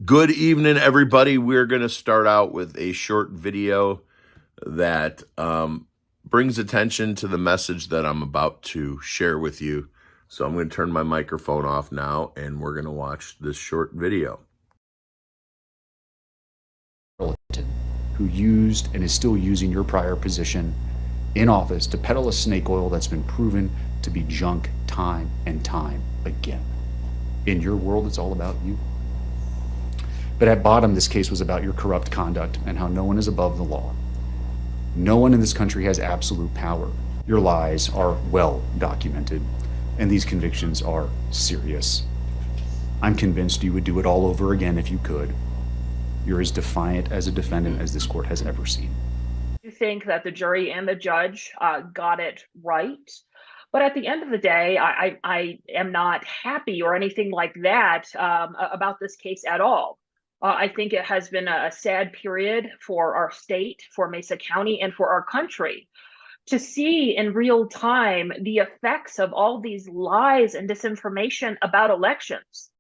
Good evening, everybody. We're going to start out with a short video that brings attention to the message that I'm about to share with you. So I'm going to turn my microphone off now, and we're going to watch this short video. Who used and is still using your prior position in office to peddle a snake oil that's been proven to be junk time and time again. In your world, it's all about you. But at bottom, this case was about your corrupt conduct and how no one is above the law. No one in this country has absolute power. Your lies are well documented, and these convictions are serious. I'm convinced you would do it all over again if you could. You're as defiant as a defendant as this court has ever seen. You think that the jury and the judge got it right. But at the end of the day, I am not happy or anything like that about this case at all. I think it has been a sad period for our state, for Mesa County, and for our country. To see in real time the effects of all these lies and disinformation about elections.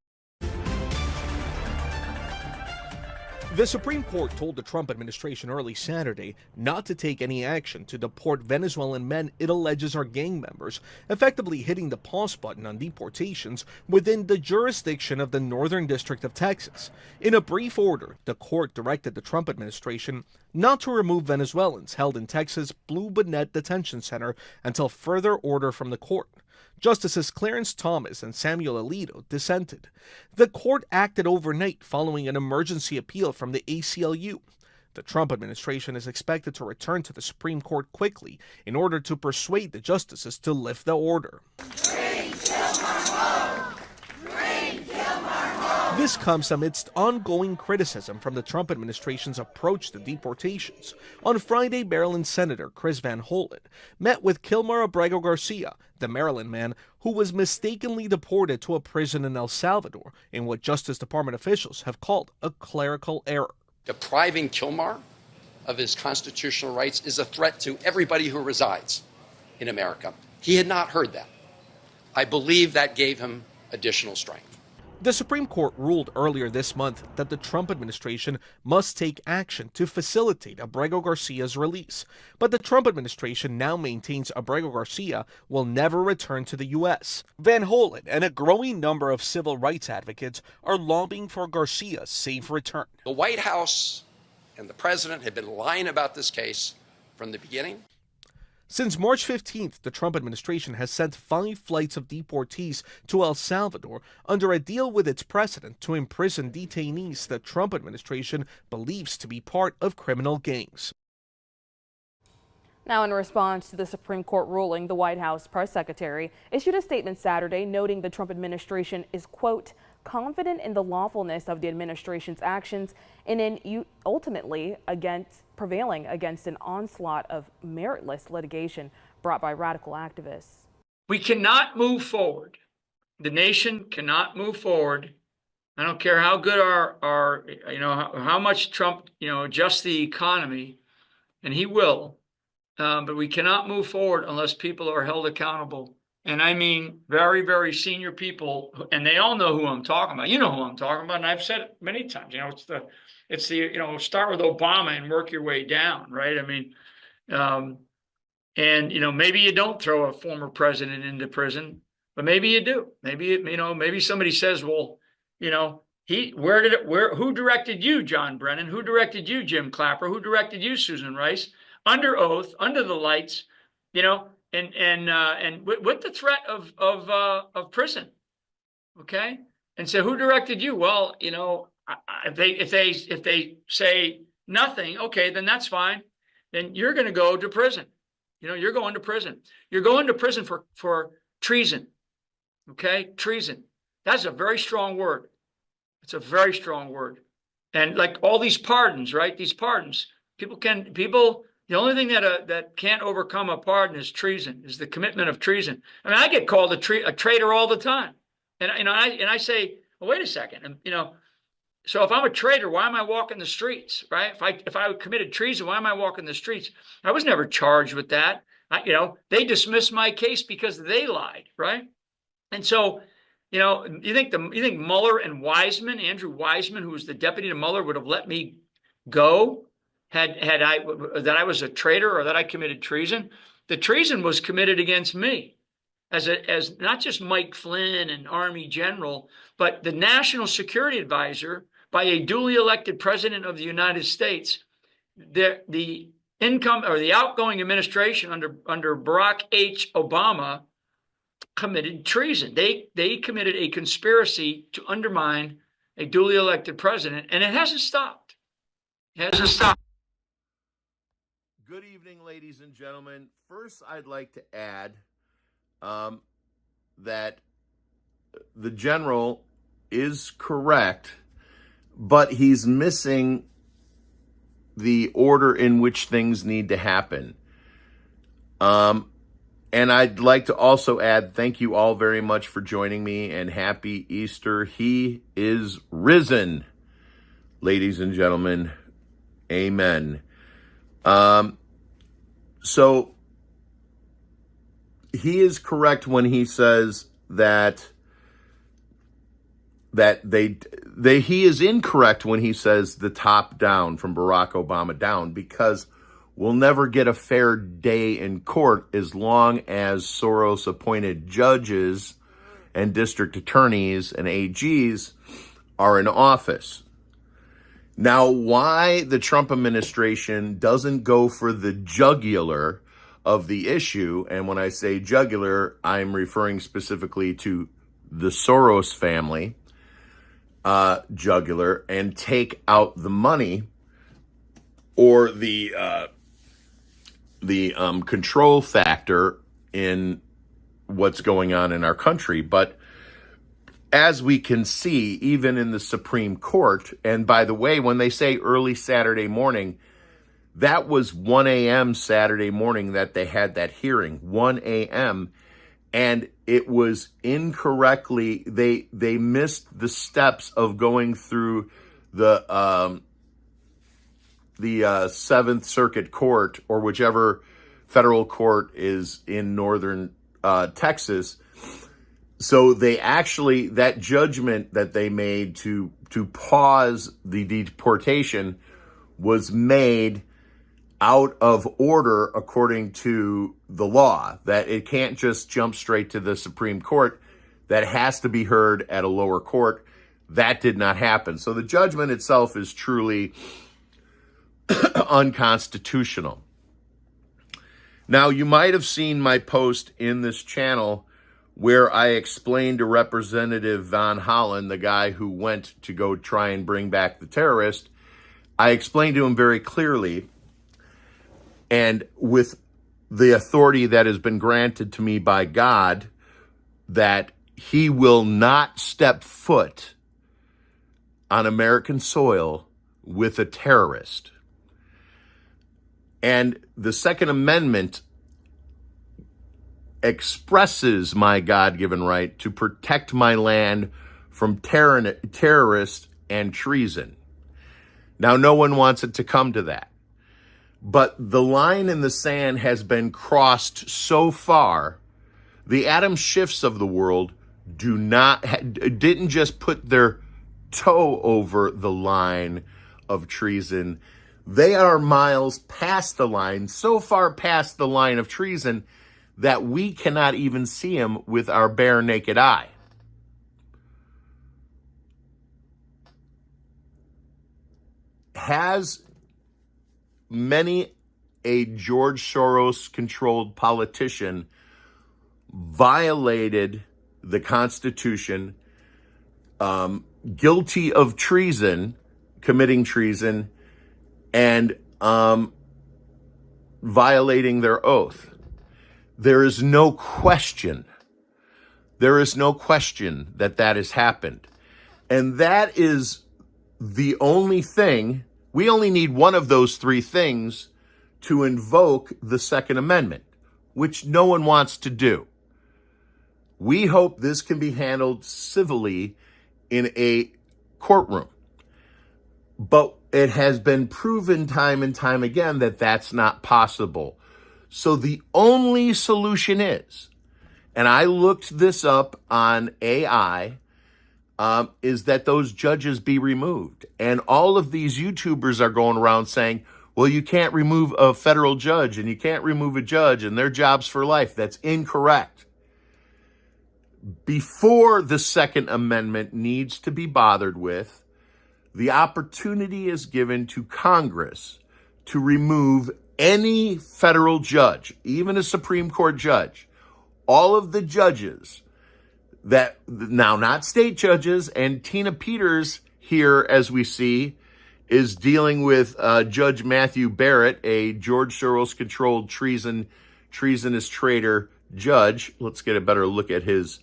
The Supreme Court told the Trump administration early Saturday not to take any action to deport Venezuelan men it alleges are gang members, effectively hitting the pause button on deportations within the jurisdiction of the Northern District of Texas. In a brief order, the court directed the Trump administration not to remove Venezuelans held in Texas' Blue Bonnet Detention Center until further order from the court. Justices Clarence Thomas and Samuel Alito dissented. The court acted overnight following an emergency appeal from the ACLU. The Trump administration is expected to return to the Supreme Court quickly in order to persuade the justices to lift the order. This comes amidst ongoing criticism from the Trump administration's approach to deportations. On Friday, Maryland Senator Chris Van Hollen met with Kilmar Abrego Garcia, the Maryland man who was mistakenly deported to a prison in El Salvador in what Justice Department officials have called a clerical error. Depriving Kilmar of his constitutional rights is a threat to everybody who resides in America. He had not heard that. I believe that gave him additional strength. The Supreme Court ruled earlier this month that the Trump administration must take action to facilitate Abrego Garcia's release. But the Trump administration now maintains Abrego Garcia will never return to the U.S. Van Hollen and a growing number of civil rights advocates are lobbying for Garcia's safe return. The White House and the president have been lying about this case from the beginning. Since March 15th, the Trump administration has sent 5 flights of deportees to El Salvador under a deal with its president to imprison detainees the Trump administration believes to be part of criminal gangs. Now, in response to the Supreme Court ruling, the White House press secretary issued a statement Saturday noting the Trump administration is, quote, confident in the lawfulness of the administration's actions and in ultimately prevailing against an onslaught of meritless litigation brought by radical activists. We cannot move forward. The nation cannot move forward. I don't care how good our how much Trump, adjusts the economy, and he will, but we cannot move forward unless people are held accountable. And I mean very, very senior people, and they all know who I'm talking about. You know who I'm talking about, and I've said it many times. It's the start with Obama and work your way down, right? I mean, and maybe you don't throw a former president into prison, but maybe you do. Maybe somebody says, well, who directed you, John Brennan? Who directed you, Jim Clapper? Who directed you, Susan Rice? Under oath, under the lights, and with the threat of prison, okay? And so who directed you? Well, if they say nothing, okay, then that's fine. Then you're going to go to prison. You're going to prison. You're going to prison for treason, okay? Treason. That's a very strong word. It's a very strong word. And like all these pardons, right? These pardons, the only thing that can't overcome a pardon is treason, is the commitment of treason. I mean, I get called a traitor all the time, and I say, well, wait a second, and so if I'm a traitor, why am I walking the streets, right? If I committed treason, why am I walking the streets? I was never charged with that. They dismissed my case because they lied, right? And so You think Mueller and Wiseman, Andrew Wiseman, who was the deputy to Mueller, would have let me go had I was a traitor or that I committed treason? The treason was committed against me as not just Mike Flynn, an Army general, but the national security advisor by a duly elected president of the United States. The income or the outgoing administration under Barack H. Obama committed treason. They committed a conspiracy to undermine a duly elected president, and it hasn't stopped. It hasn't stopped. Good evening, ladies and gentlemen. First, I'd like to add that the general is correct, but he's missing the order in which things need to happen. And I'd like to also add, thank you all very much for joining me, and happy Easter. He is risen, ladies and gentlemen. Amen. So he is correct when he says that he is incorrect when he says the top down from Barack Obama down, because we'll never get a fair day in court as long as Soros appointed judges and district attorneys and AGs are in office. Now, why the Trump administration doesn't go for the jugular of the issue, and when I say jugular, I'm referring specifically to the Soros family, jugular, and take out the money or the control factor in what's going on in our country. But as we can see, even in the Supreme Court, and by the way, when they say early Saturday morning, that was 1 a.m. Saturday morning that they had that hearing, 1 a.m., and it was incorrectly, they missed the steps of going through the Seventh Circuit Court, or whichever federal court is in northern Texas. So they actually, that judgment that they made to pause the deportation was made out of order according to the law, that it can't just jump straight to the Supreme Court. That has to be heard at a lower court. That did not happen. So the judgment itself is truly unconstitutional. Now, you might have seen my post in this channel where I explained to Representative Von Holland, the guy who went to go try and bring back the terrorist, I explained to him very clearly, and with the authority that has been granted to me by God, that he will not step foot on American soil with a terrorist. And the Second Amendment expresses my God-given right to protect my land from terrorists and treason. Now, no one wants it to come to that. But the line in the sand has been crossed so far, the Adam Schiffs of the world didn't just put their toe over the line of treason. They are miles past the line, so far past the line of treason that we cannot even see them with our bare naked eye. Has many a George Soros-controlled politician violated the Constitution, guilty of treason, committing treason, and violating their oath? There is no question. There is no question that that has happened. And that is the only thing. We only need one of those three things to invoke the Second Amendment, which no one wants to do. We hope this can be handled civilly in a courtroom. But it has been proven time and time again that that's not possible. So the only solution is, and I looked this up on AI, is that those judges be removed. And all of these YouTubers are going around saying, well, you can't remove a federal judge and you can't remove a judge and their job's for life. That's incorrect. Before the Second Amendment needs to be bothered with, the opportunity is given to Congress to remove any federal judge, even a Supreme Court judge. All of the judges that, now not state judges, and Tina Peters here, as we see, is dealing with Judge Matthew Barrett, a George Soros-controlled treasonous traitor judge. Let's get a better look at his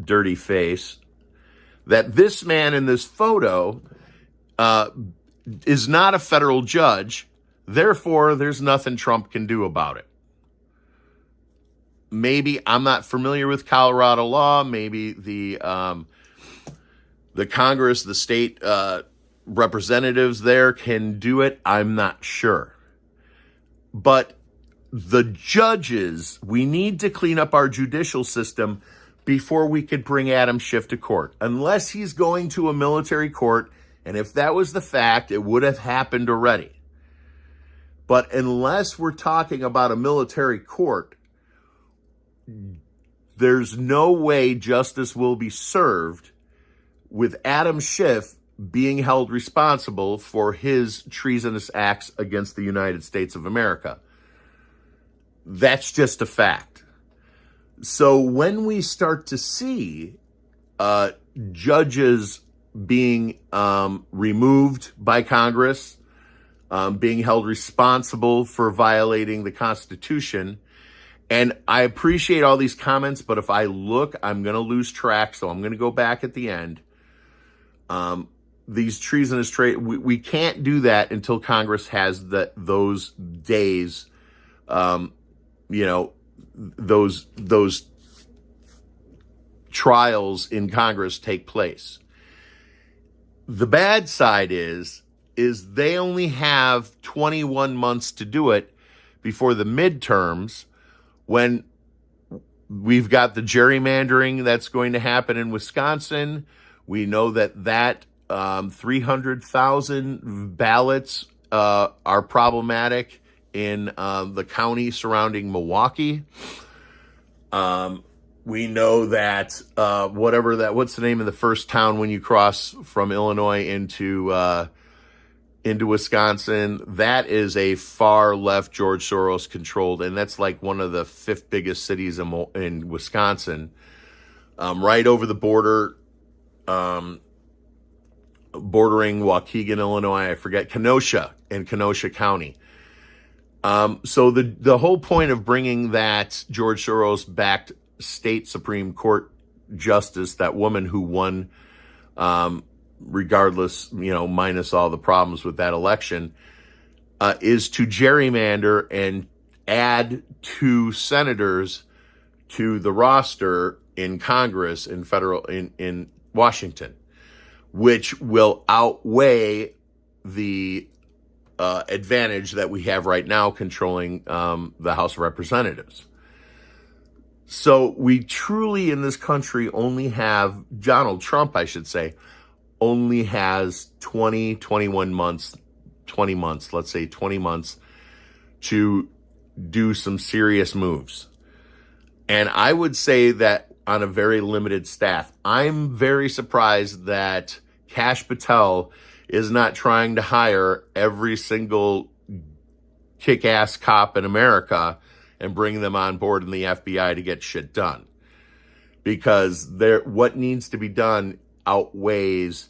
dirty face. That this man in this photo is not a federal judge. Therefore, there's nothing Trump can do about it. Maybe, I'm not familiar with Colorado law. Maybe the Congress, the state representatives there can do it. I'm not sure. But the judges, we need to clean up our judicial system before we could bring Adam Schiff to court. Unless he's going to a military court, and if that was the fact, it would have happened already. But unless we're talking about a military court, there's no way justice will be served with Adam Schiff being held responsible for his treasonous acts against the United States of America. That's just a fact. So when we start to see judges being removed by Congress, being held responsible for violating the Constitution, and I appreciate all these comments, but if I look, I'm going to lose track, so I'm going to go back at the end. These treasonous we can't do that until Congress has those days, those trials in Congress take place. The bad side is they only have 21 months to do it before the midterms, when we've got the gerrymandering that's going to happen in Wisconsin. We know that 300,000 ballots are problematic in the county surrounding Milwaukee. We know that what's the name of the first town when you cross from Illinois into Wisconsin? That is a far left George Soros controlled, and that's like one of the fifth biggest cities in Wisconsin, right over the border, bordering Waukegan, Illinois. I forget, Kenosha and Kenosha County. So the whole point of bringing that George Soros-backed state Supreme Court justice, that woman who won, regardless, minus all the problems with that election, is to gerrymander and add 2 senators to the roster in Congress, in Washington, which will outweigh the advantage that we have right now controlling the House of Representatives. So we truly in this country only have, Donald Trump, I should say, only has 20 months to do some serious moves. And I would say that on a very limited staff. I'm very surprised that Kash Patel is not trying to hire every single kick-ass cop in America and bring them on board in the FBI to get shit done. Because what needs to be done outweighs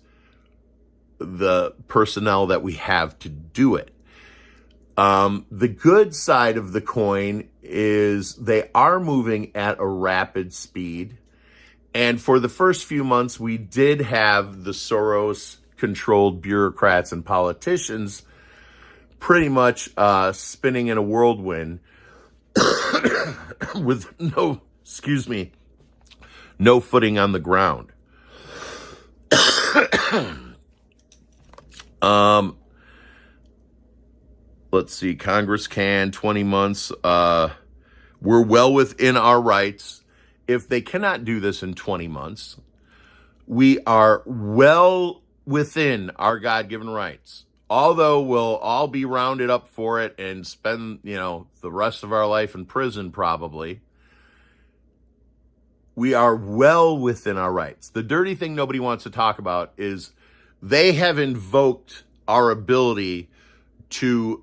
the personnel that we have to do it. The good side of the coin is they are moving at a rapid speed. And for the first few months, we did have the Soros-controlled bureaucrats and politicians pretty much spinning in a whirlwind with no footing on the ground. Let's see, Congress can 20 months. We're well within our rights. If they cannot do this in 20 months, we are well within our God-given rights. Although we'll all be rounded up for it and spend, the rest of our life in prison probably, we are well within our rights. The dirty thing nobody wants to talk about is they have invoked our ability to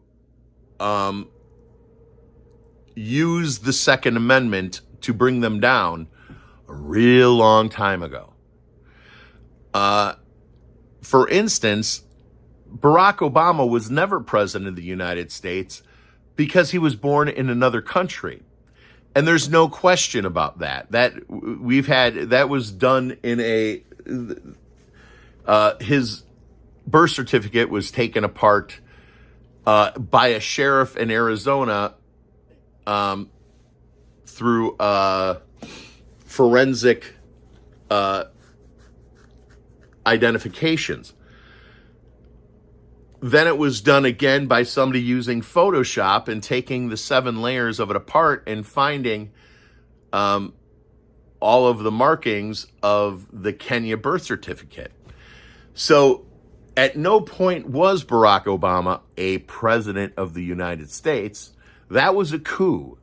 use the Second Amendment to bring them down a real long time ago. For instance, Barack Obama was never president of the United States because he was born in another country. And there's no question about that. That was done in his birth certificate was taken apart by a sheriff in Arizona through forensic identifications. Then it was done again by somebody using Photoshop and taking the 7 layers of it apart and finding all of the markings of the Kenya birth certificate. So at no point was Barack Obama a president of the United States. That was a coup.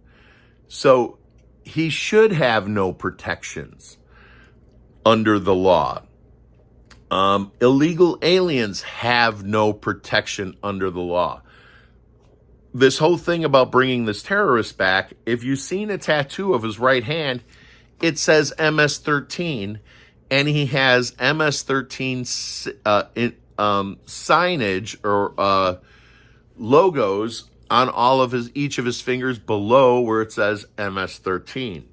So he should have no protections under the law. Illegal aliens have no protection under the law. This whole thing about bringing this terrorist back, if you've seen a tattoo of his right hand, it says MS-13, and he has MS-13 signage or logos on all of each of his fingers below where it says MS-13.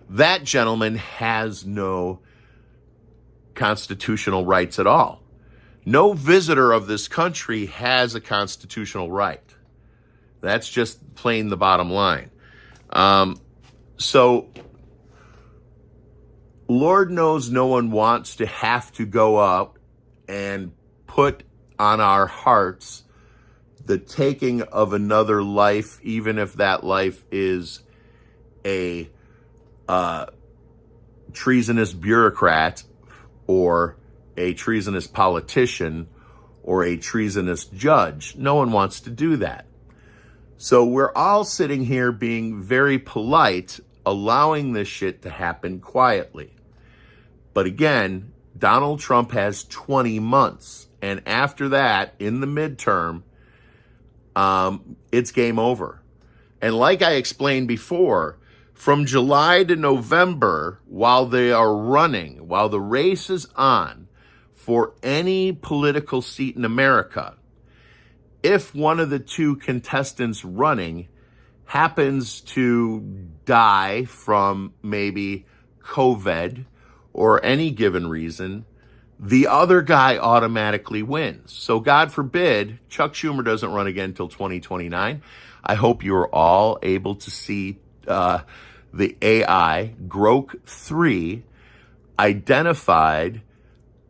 That gentleman has no constitutional rights at all. No visitor of this country has a constitutional right. That's just plain the bottom line. So Lord knows no one wants to have to go out and put on our hearts the taking of another life, even if that life is a treasonous bureaucrat or a treasonous politician or a treasonous judge. No one wants to do that. So we're all sitting here being very polite, allowing this shit to happen quietly. But again, Donald Trump has 20 months. And after that, in the midterm, it's game over. And like I explained before, from July to November, while they are running, while the race is on for any political seat in America, if one of the two contestants running happens to die from maybe COVID or any given reason, the other guy automatically wins. So God forbid Chuck Schumer doesn't run again until 2029. I hope you're all able to see the AI, Grok 3, identified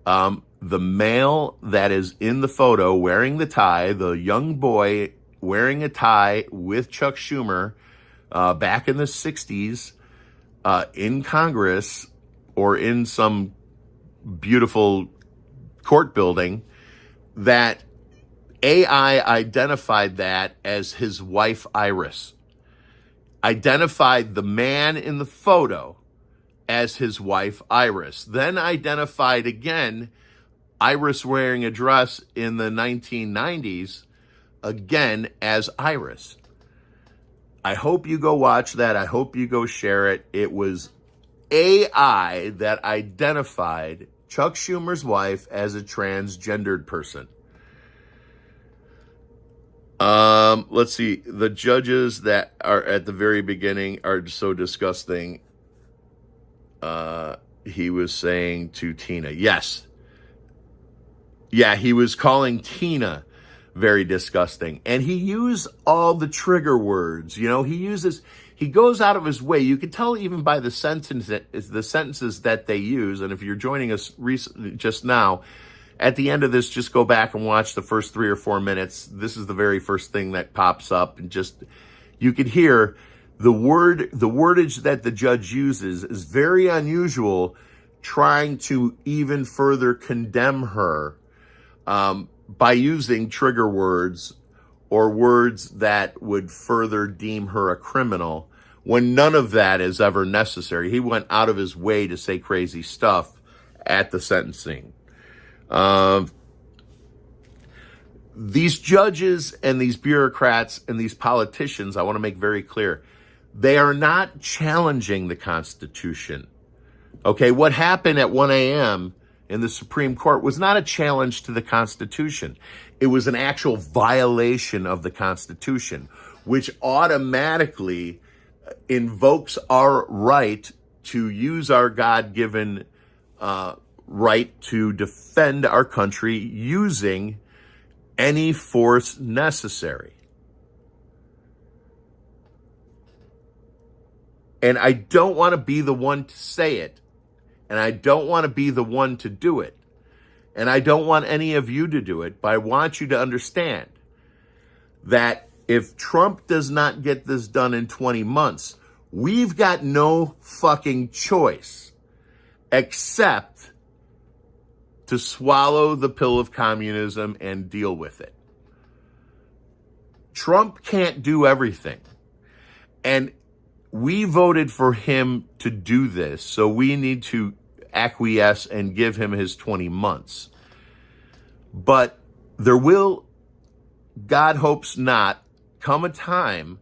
the male that is in the photo wearing the tie, the young boy wearing a tie with Chuck Schumer back in the 60s in Congress or in some beautiful court building, that AI identified that as his wife, Iris. Identified the man in the photo as his wife, Iris. Then identified again Iris wearing a dress in the 1990s, again as Iris. I hope you go watch that. I hope you go share it. It was AI that identified Chuck Schumer's wife as a transgendered person. Let's see. The judges that are at the very beginning are so disgusting. He was saying to Tina, yes. Yeah, he was calling Tina very disgusting. And he used all the trigger words. He goes out of his way. You can tell even by the sentences that they use. And if you're joining us just now, at the end of this, just go back and watch the first 3 or 4 minutes. This is the very first thing that pops up. And just, you could hear the wordage that the judge uses is very unusual, trying to even further condemn her by using trigger words or words that would further deem her a criminal, when none of that is ever necessary. He went out of his way to say crazy stuff at the sentencing. These judges and these bureaucrats and these politicians, I want to make very clear, they are not challenging the Constitution. Okay, what happened at 1 a.m. in the Supreme Court was not a challenge to the Constitution. It was an actual violation of the Constitution, which automatically invokes our right to use our God-given right to defend our country using any force necessary. And I don't want to be the one to say it, and I don't want to be the one to do it, and I don't want any of you to do it, but I want you to understand that if Trump does not get this done in 20 months, we've got no fucking choice except to swallow the pill of communism and deal with it. Trump can't do everything. And we voted for him to do this, so we need to acquiesce and give him his 20 months. But there will, God hopes not, come a time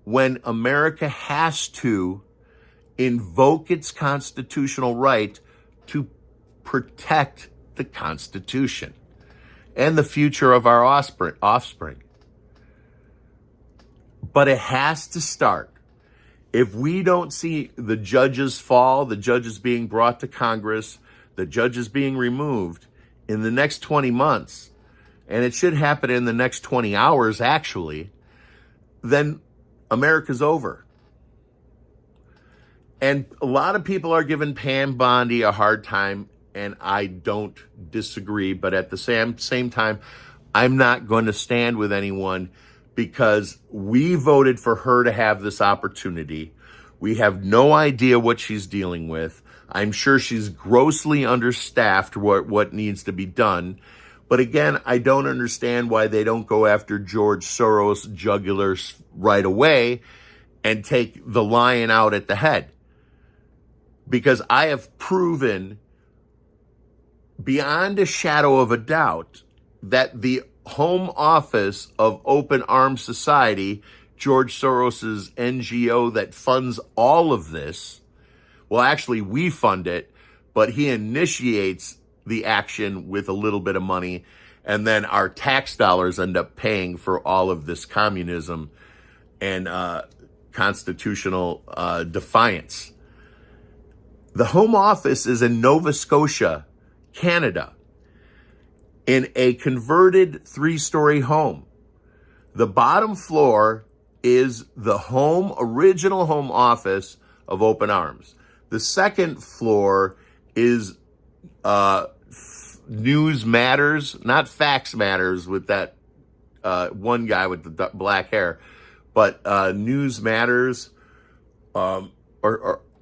when America has to invoke its constitutional right to protect the Constitution and the future of our offspring. But it has to start. If we don't see the judges fall, the judges being brought to Congress, the judges being removed in the next 20 months, and it should happen in the next 20 hours, actually, then America's over. And a lot of people are giving Pam Bondi a hard time, and I don't disagree. But at the same time, I'm not going to stand with anyone because we voted for her to have this opportunity. We have no idea what she's dealing with. I'm sure she's grossly understaffed what needs to be done. But again, I don't understand why they don't go after George Soros' jugular right away and take the lion out at the head. Because I have proven beyond a shadow of a doubt that the home office of Open Arms Society, George Soros' NGO that funds all of this, well, actually, we fund it, but he initiates the action with a little bit of money, and then our tax dollars end up paying for all of this communism and constitutional defiance. The home office is in Nova Scotia, Canada, in a converted 3-story home. The bottom floor is the original home office of Open Arms. The second floor is News Matters, not Facts Matters with that one guy with the black hair, but News Matters, and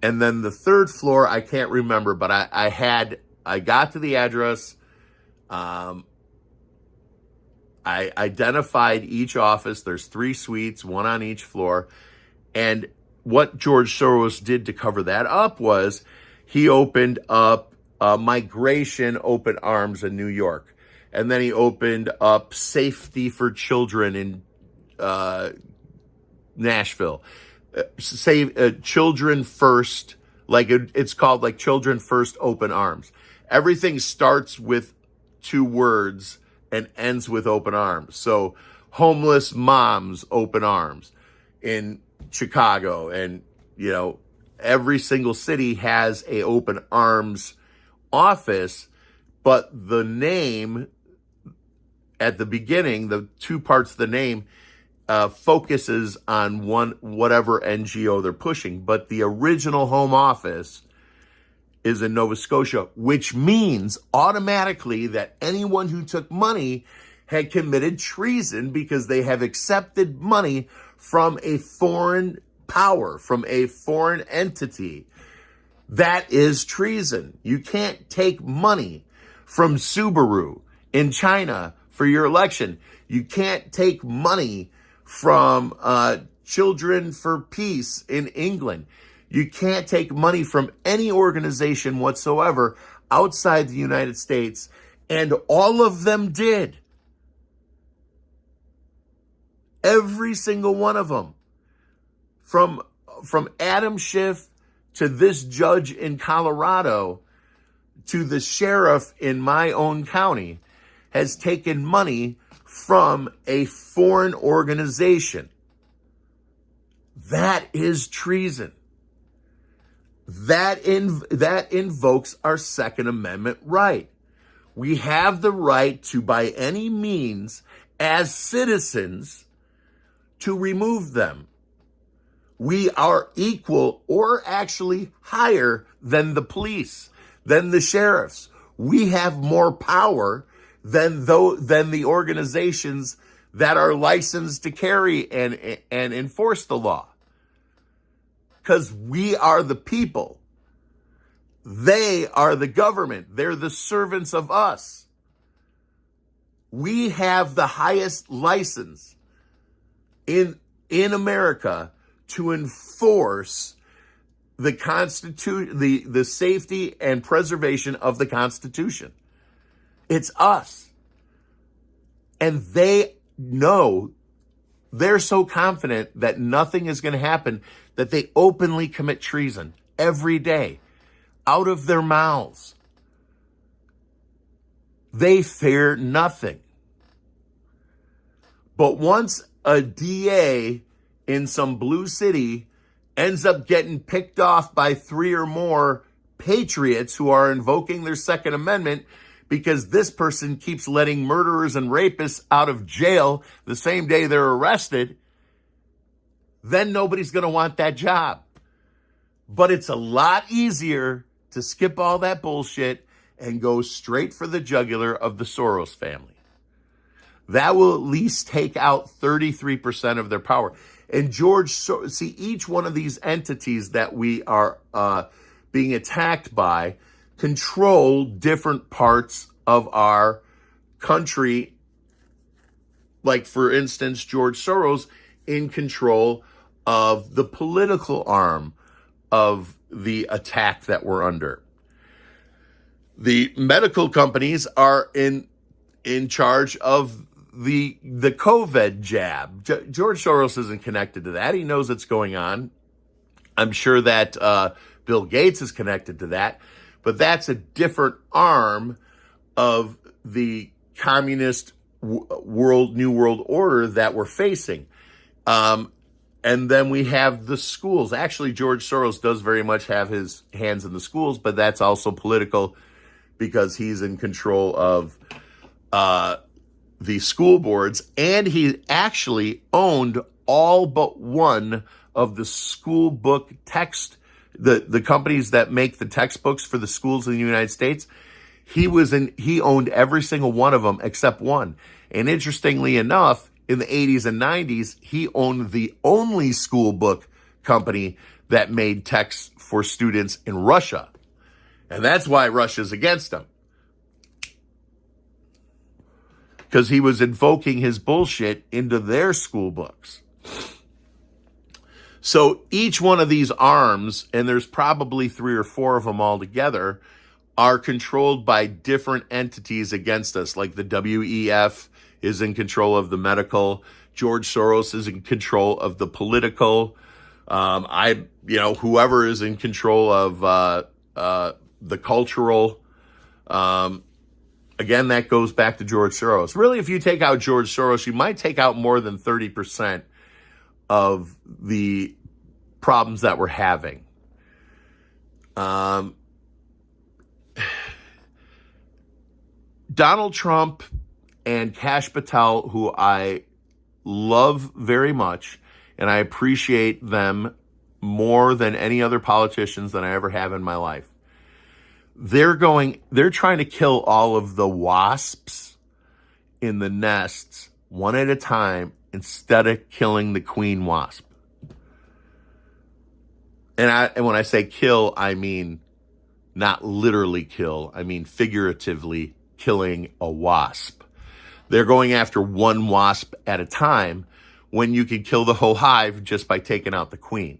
then the third floor, I can't remember, but I got to the address. I identified each office. There's 3 suites, 1 on each floor. And what George Soros did to cover that up was he opened up Migration Open Arms in New York. And then he opened up Safety for Children in Nashville. Children First, it's called like Children First Open Arms. Everything starts with 2 words and ends with Open Arms. So Homeless Moms Open Arms in Chicago, and every single city has a Open Arms office, but the name at the beginning, the 2 parts of the name, focuses on whatever NGO they're pushing. But the original home office is in Nova Scotia, which means automatically that anyone who took money had committed treason because they have accepted money from a foreign power, from a foreign entity. That is treason. You can't take money from Subaru in China for your election. You can't take money from Children for Peace in England. You can't take money from any organization whatsoever outside the United States. And all of them did. Every single one of them. From Adam Schiff to this judge in Colorado to the sheriff in my own county has taken money from a foreign organization. That is treason. That invokes our Second Amendment right. We have the right to, by any means, as citizens, to remove them. We are equal or actually higher than the police, than the sheriffs. We have more power than the organizations that are licensed to carry and enforce the law. Because we are the people. They are the government. They're the servants of us. We have the highest license in America to enforce the Constitution, the safety and preservation of the Constitution. It's us. And they know, they're so confident that nothing is going to happen that they openly commit treason every day out of their mouths. They fear nothing. But once a DA in some blue city ends up getting picked off by 3 or more patriots who are invoking their Second Amendment because this person keeps letting murderers and rapists out of jail the same day they're arrested, then nobody's going to want that job. But it's a lot easier to skip all that bullshit and go straight for the jugular of the Soros family. That will at least take out 33% of their power. And see, each one of these entities that we are being attacked by control different parts of our country. Like, for instance, George Soros in control of the political arm of the attack that we're under. The medical companies are in charge of the COVID jab. George Soros isn't connected to that. He knows what's going on. I'm sure that Bill Gates is connected to that, but that's a different arm of the communist new world order that we're facing. And then we have the schools. Actually, George Soros does very much have his hands in the schools, but that's also political because he's in control of the school boards, and he actually owned all but one of the school book text, the companies that make the textbooks for the schools in the United States. He owned every single one of them except one. And interestingly enough, in the 80s and 90s, he owned the only school book company that made texts for students in Russia. And that's why Russia's against him. Because he was invoking his bullshit into their school books. So each one of these arms, and there's probably 3 or 4 of them all together, are controlled by different entities against us. Like the WEF is in control of the medical. George Soros is in control of the political. Whoever is in control of the cultural. Again, that goes back to George Soros. Really, if you take out George Soros, you might take out more than 30% of the problems that we're having. Donald Trump and Kash Patel, who I love very much, and I appreciate them more than any other politicians that I ever have in my life. They're trying to kill all of the wasps in the nests one at a time instead of killing the queen wasp. And when I say kill, I mean not literally kill. I mean figuratively killing a wasp. They're going after one wasp at a time when you can kill the whole hive just by taking out the queen.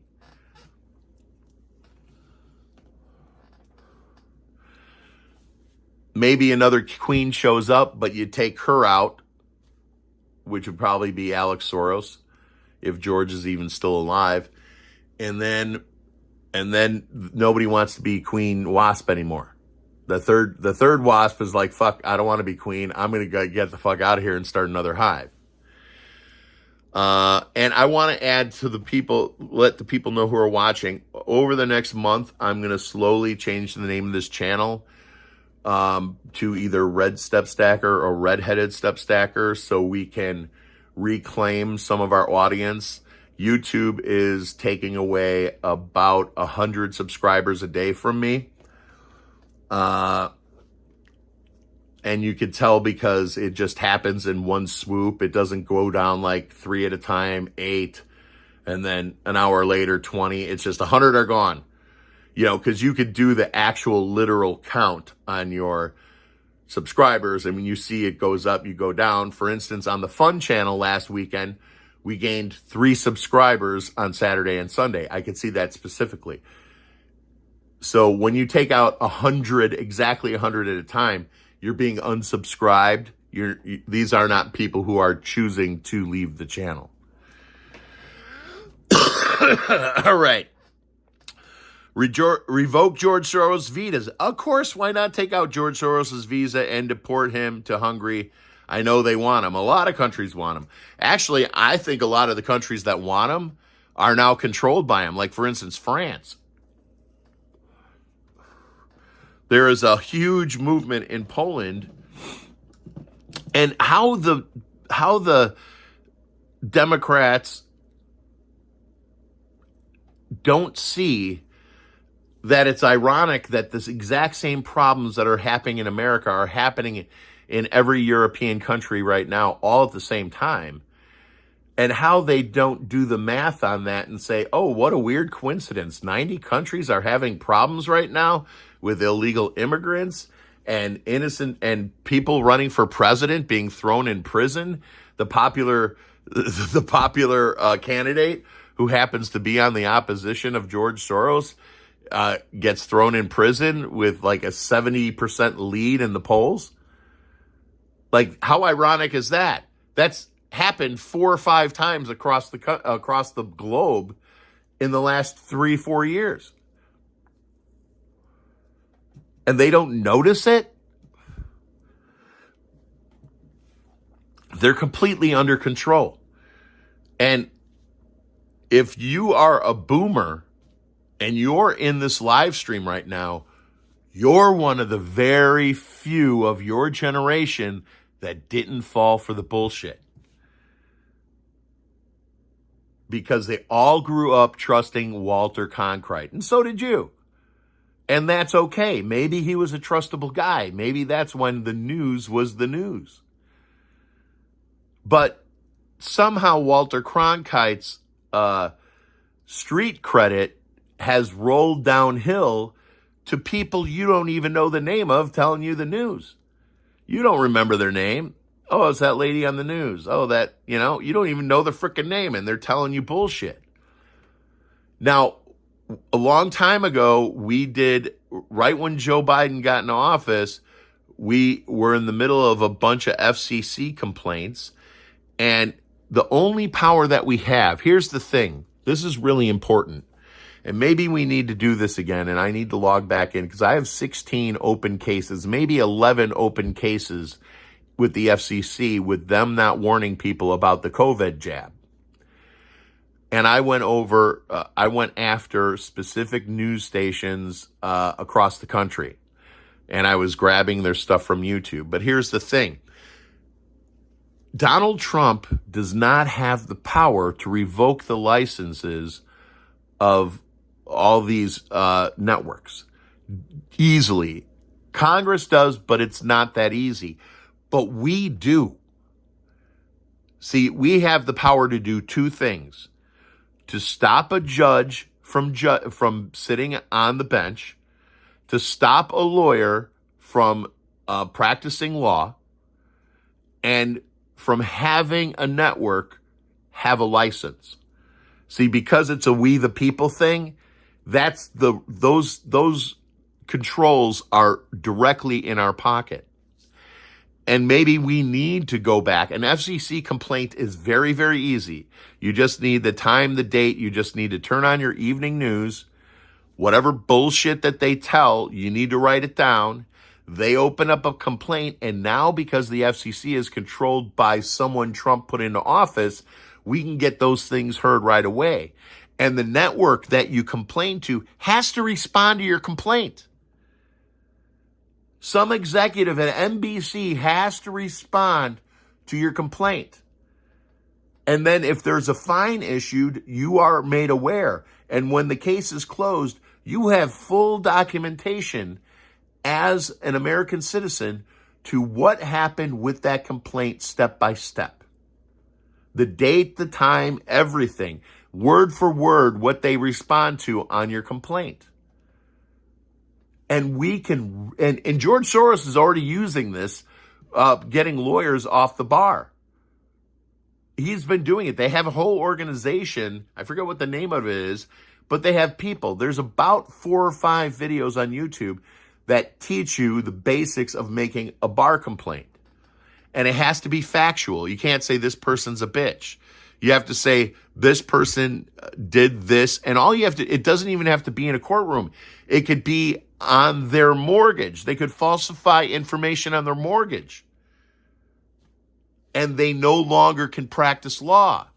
Maybe another queen shows up, but you take her out, which would probably be Alex Soros, if George is even still alive. And then nobody wants to be queen wasp anymore. The third wasp is like, fuck, I don't want to be queen. I'm going to get the fuck out of here and start another hive. And I want to add to the people, let the people know who are watching. Over the next month, I'm going to slowly change the name of this channel to either Red Step Stacker or Red-Headed Step Stacker, so we can reclaim some of our audience. YouTube is taking away about 100 subscribers a day from me. And you could tell because it just happens in one swoop. It doesn't go down like 3 at a time, 8, and then an hour later, 20. It's just 100 are gone. You know, because you could do the actual literal count on your subscribers. And when you see it goes up, you go down. For instance, on the Fun channel last weekend, we gained 3 subscribers on Saturday and Sunday. I could see that specifically. So when you take out 100, exactly 100 at a time, you're being unsubscribed. These are not people who are choosing to leave the channel. All right. Revoke George Soros' visas. Of course, why not take out George Soros' visa and deport him to Hungary? I know they want him. A lot of countries want him. Actually, I think a lot of the countries that want him are now controlled by him. Like, for instance, France. There is a huge movement in Poland. And how the Democrats don't see that it's ironic that this exact same problems that are happening in America are happening in every European country right now, all at the same time, and how they don't do the math on that and say, oh, what a weird coincidence. 90 countries are having problems right now with illegal immigrants and innocent and people running for president being thrown in prison. The popular candidate who happens to be on the opposition of George Soros gets thrown in prison with like a 70% lead in the polls. Like, how ironic is that? That's happened 4 or 5 times across the globe in the last 3-4 years. And they don't notice it? They're completely under control. And if you are a boomer and you're in this live stream right now, you're one of the very few of your generation that didn't fall for the bullshit. Because they all grew up trusting Walter Cronkite. And so did you. And that's okay. Maybe he was a trustable guy. Maybe that's when the news was the news. But somehow Walter Cronkite's street credit has rolled downhill to people you don't even know the name of telling you the news. You don't remember their name. Oh, it's that lady on the news. Oh, that, you don't even know the frickin' name, and they're telling you bullshit. Now, a long time ago, right when Joe Biden got in office, we were in the middle of a bunch of FCC complaints, and the only power that we have, here's the thing, this is really important, and maybe we need to do this again, and I need to log back in, because I have 16 open cases, maybe 11 open cases with the FCC, with them not warning people about the COVID jab. And I went after specific news stations across the country, and I was grabbing their stuff from YouTube. But here's the thing. Donald Trump does not have the power to revoke the licenses of all these networks easily. Congress does, but it's not that easy. But we do. See, we have the power to do two things: to stop a judge from sitting on the bench, to stop a lawyer from practicing law, and from having a network have a license. See, because it's a we the people thing, those controls are directly in our pocket. And maybe we need to go back. An FCC complaint is very, very easy. You just need the time, the date. You just need to turn on your evening news. Whatever bullshit that they tell, you need to write it down. They open up a complaint, and now because the FCC is controlled by someone Trump put into office, we can get those things heard right away. And the network that you complain to has to respond to your complaint. Some executive at NBC has to respond to your complaint. And then if there's a fine issued, you are made aware. And when the case is closed, you have full documentation as an American citizen to what happened with that complaint step by step. The date, the time, everything, word for word, what they respond to on your complaint. And we can, and George Soros is already using this, getting lawyers off the bar. He's been doing it. They have a whole organization. I forget what the name of it is, but they have people. There's about 4 or 5 videos on YouTube that teach you the basics of making a bar complaint. And it has to be factual. You can't say this person's a bitch. You have to say this person did this, and all you have to, it doesn't even have to be in a courtroom. It could be on their mortgage. They could falsify information on their mortgage. And they no longer can practice law.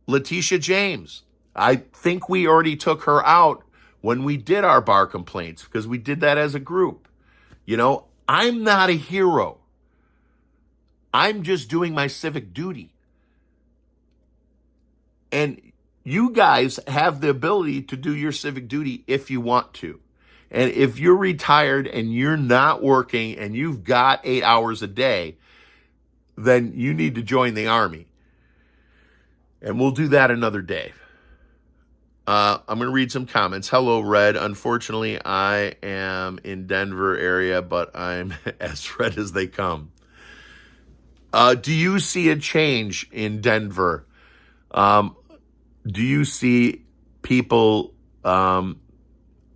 Letitia James, I think we already took her out when we did our bar complaints because we did that as a group. You know, I'm not a hero. I'm just doing my civic duty. And you guys have the ability to do your civic duty if you want to. And if you're retired and you're not working and you've got 8 hours a day, then you need to join the Army. And we'll do that another day. I'm going to read some comments. Hello, Red. Unfortunately, I am in Denver area, but I'm as red as they come. Do you see a change in Denver? Do you see people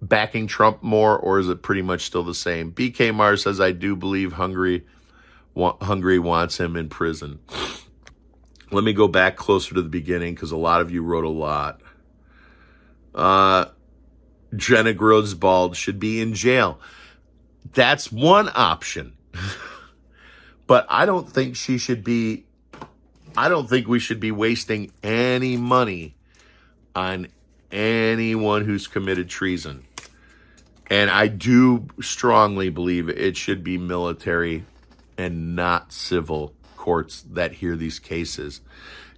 backing Trump more, or is it pretty much still the same? BK Mars says, I do believe Hungary wants him in prison. Let me go back closer to the beginning because a lot of you wrote a lot. Jenna Grosbald should be in jail. That's one option. But I don't think we should be wasting any money on anyone who's committed treason. And I do strongly believe it should be military and not civil courts that hear these cases.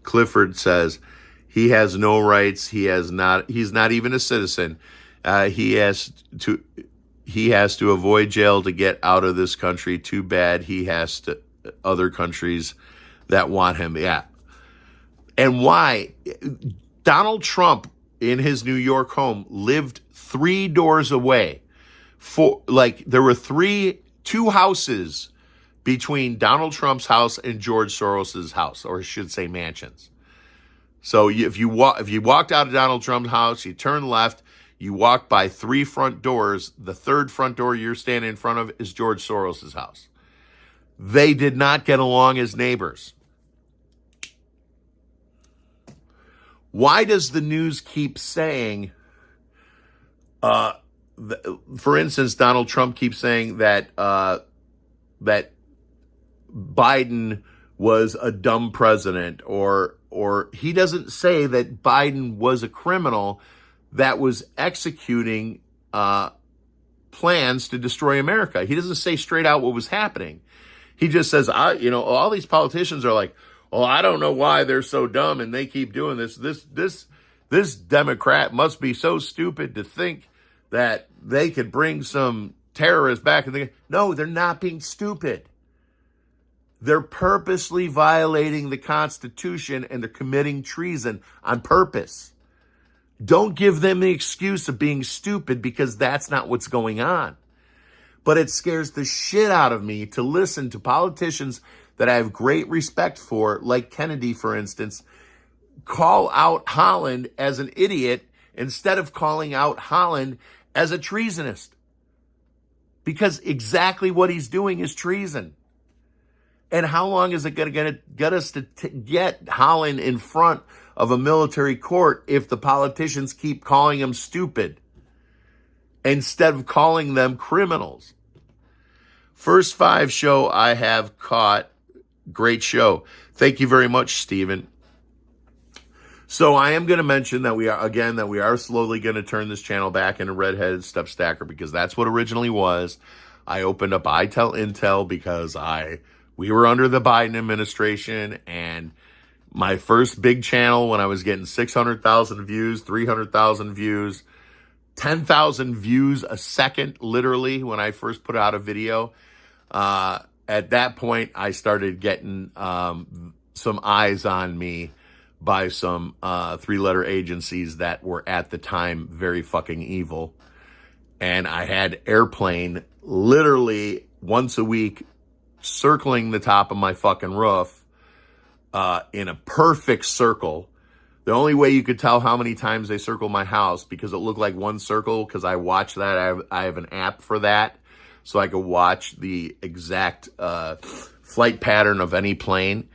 Clifford says he has no rights. He's not even a citizen. He has to avoid jail to get out of this country. Too bad he has to other countries that want him. Yeah. And why? Donald Trump in his New York home lived 3 doors away. There were 2 houses between Donald Trump's house and George Soros's house, or I should say mansions. So if you walked out of Donald Trump's house, you turn left, you walk by 3 front doors. The 3rd front door you're standing in front of is George Soros's house. They did not get along as neighbors. Why does the news keep saying, for instance, Donald Trump keeps saying that that Biden was a dumb president, or he doesn't say that Biden was a criminal that was executing plans to destroy America. He doesn't say straight out what was happening. He just says, all these politicians are like, oh, I don't know why they're so dumb and they keep doing this. This Democrat must be so stupid to think that they could bring some terrorists back. No, they're not being stupid. They're purposely violating the Constitution and they're committing treason on purpose. Don't give them the excuse of being stupid, because that's not what's going on. But it scares the shit out of me to listen to politicians that I have great respect for, like Kennedy, for instance, call out Holland as an idiot instead of calling out Holland as a treasonist. Because exactly what he's doing is treason. And how long is it going to get us to get Holland in front of a military court if the politicians keep calling him stupid instead of calling them criminals? First 5 show I have caught. Great show. Thank you very much, Stephen. So I am going to mention that we are slowly going to turn this channel back into Redheaded Step Stacker, because that's what originally was. I opened up iTell Intel because we were under the Biden administration, and my first big channel, when I was getting 600,000 views, 300,000 views, 10,000 views a second, literally, when I first put out a video, at that point, I started getting some eyes on me by some 3-letter agencies that were at the time very fucking evil. And I had airplane literally once a week circling the top of my fucking roof in a perfect circle. The only way you could tell how many times they circled my house, because it looked like one circle, because I watched that. I have an app for that, so I could watch the exact flight pattern of any plane.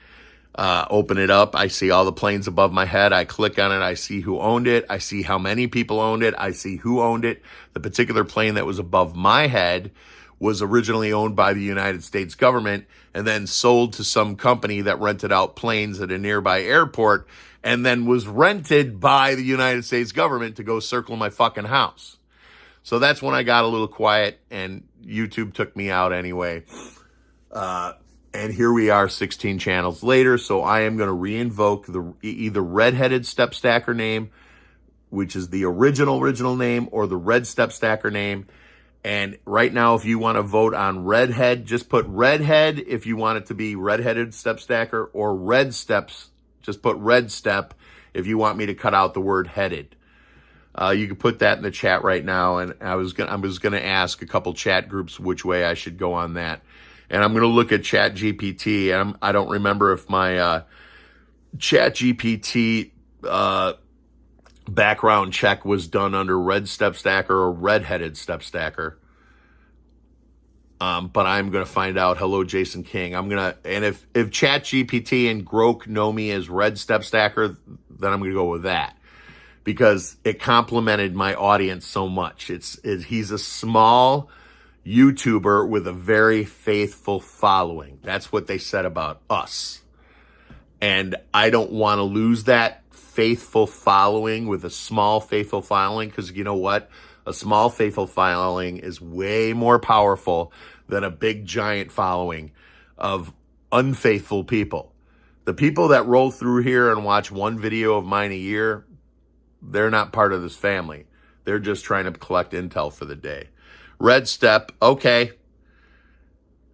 Open it up. I see all the planes above my head. I click on it. I see who owned it. I see how many people owned it. I see who owned it. The particular plane that was above my head was originally owned by the United States government and then sold to some company that rented out planes at a nearby airport, and then was rented by the United States government to go circle my fucking house. So that's when I got a little quiet, and YouTube took me out anyway. And here we are 16 channels later. So I am going to reinvoke the either Redheaded Step Stacker name, which is the original name, or the Red Step Stacker name. And right now, if you want to vote on Redhead, just put Redhead if you want it to be Redheaded Step Stacker, or Red Steps. Just put Red Step if you want me to cut out the word headed. You can put that in the chat right now. And I was gonna ask a couple chat groups which way I should go on that. And I'm going to look at ChatGPT. And I don't remember if my ChatGPT background check was done under Red Step Stacker or Redheaded Step Stacker. But I'm going to find out. Hello, Jason King. And if ChatGPT and Grok know me as Red Step Stacker, then I'm going to go with that, because it complimented my audience so much. He's a small YouTuber with a very faithful following. That's what they said about us. And I don't want to lose that faithful following with a small faithful following, because you know what? A small faithful following is way more powerful than a big giant following of unfaithful people. The people that roll through here and watch one video of mine a year, they're not part of this family. They're just trying to collect intel for the day. Red Step, okay.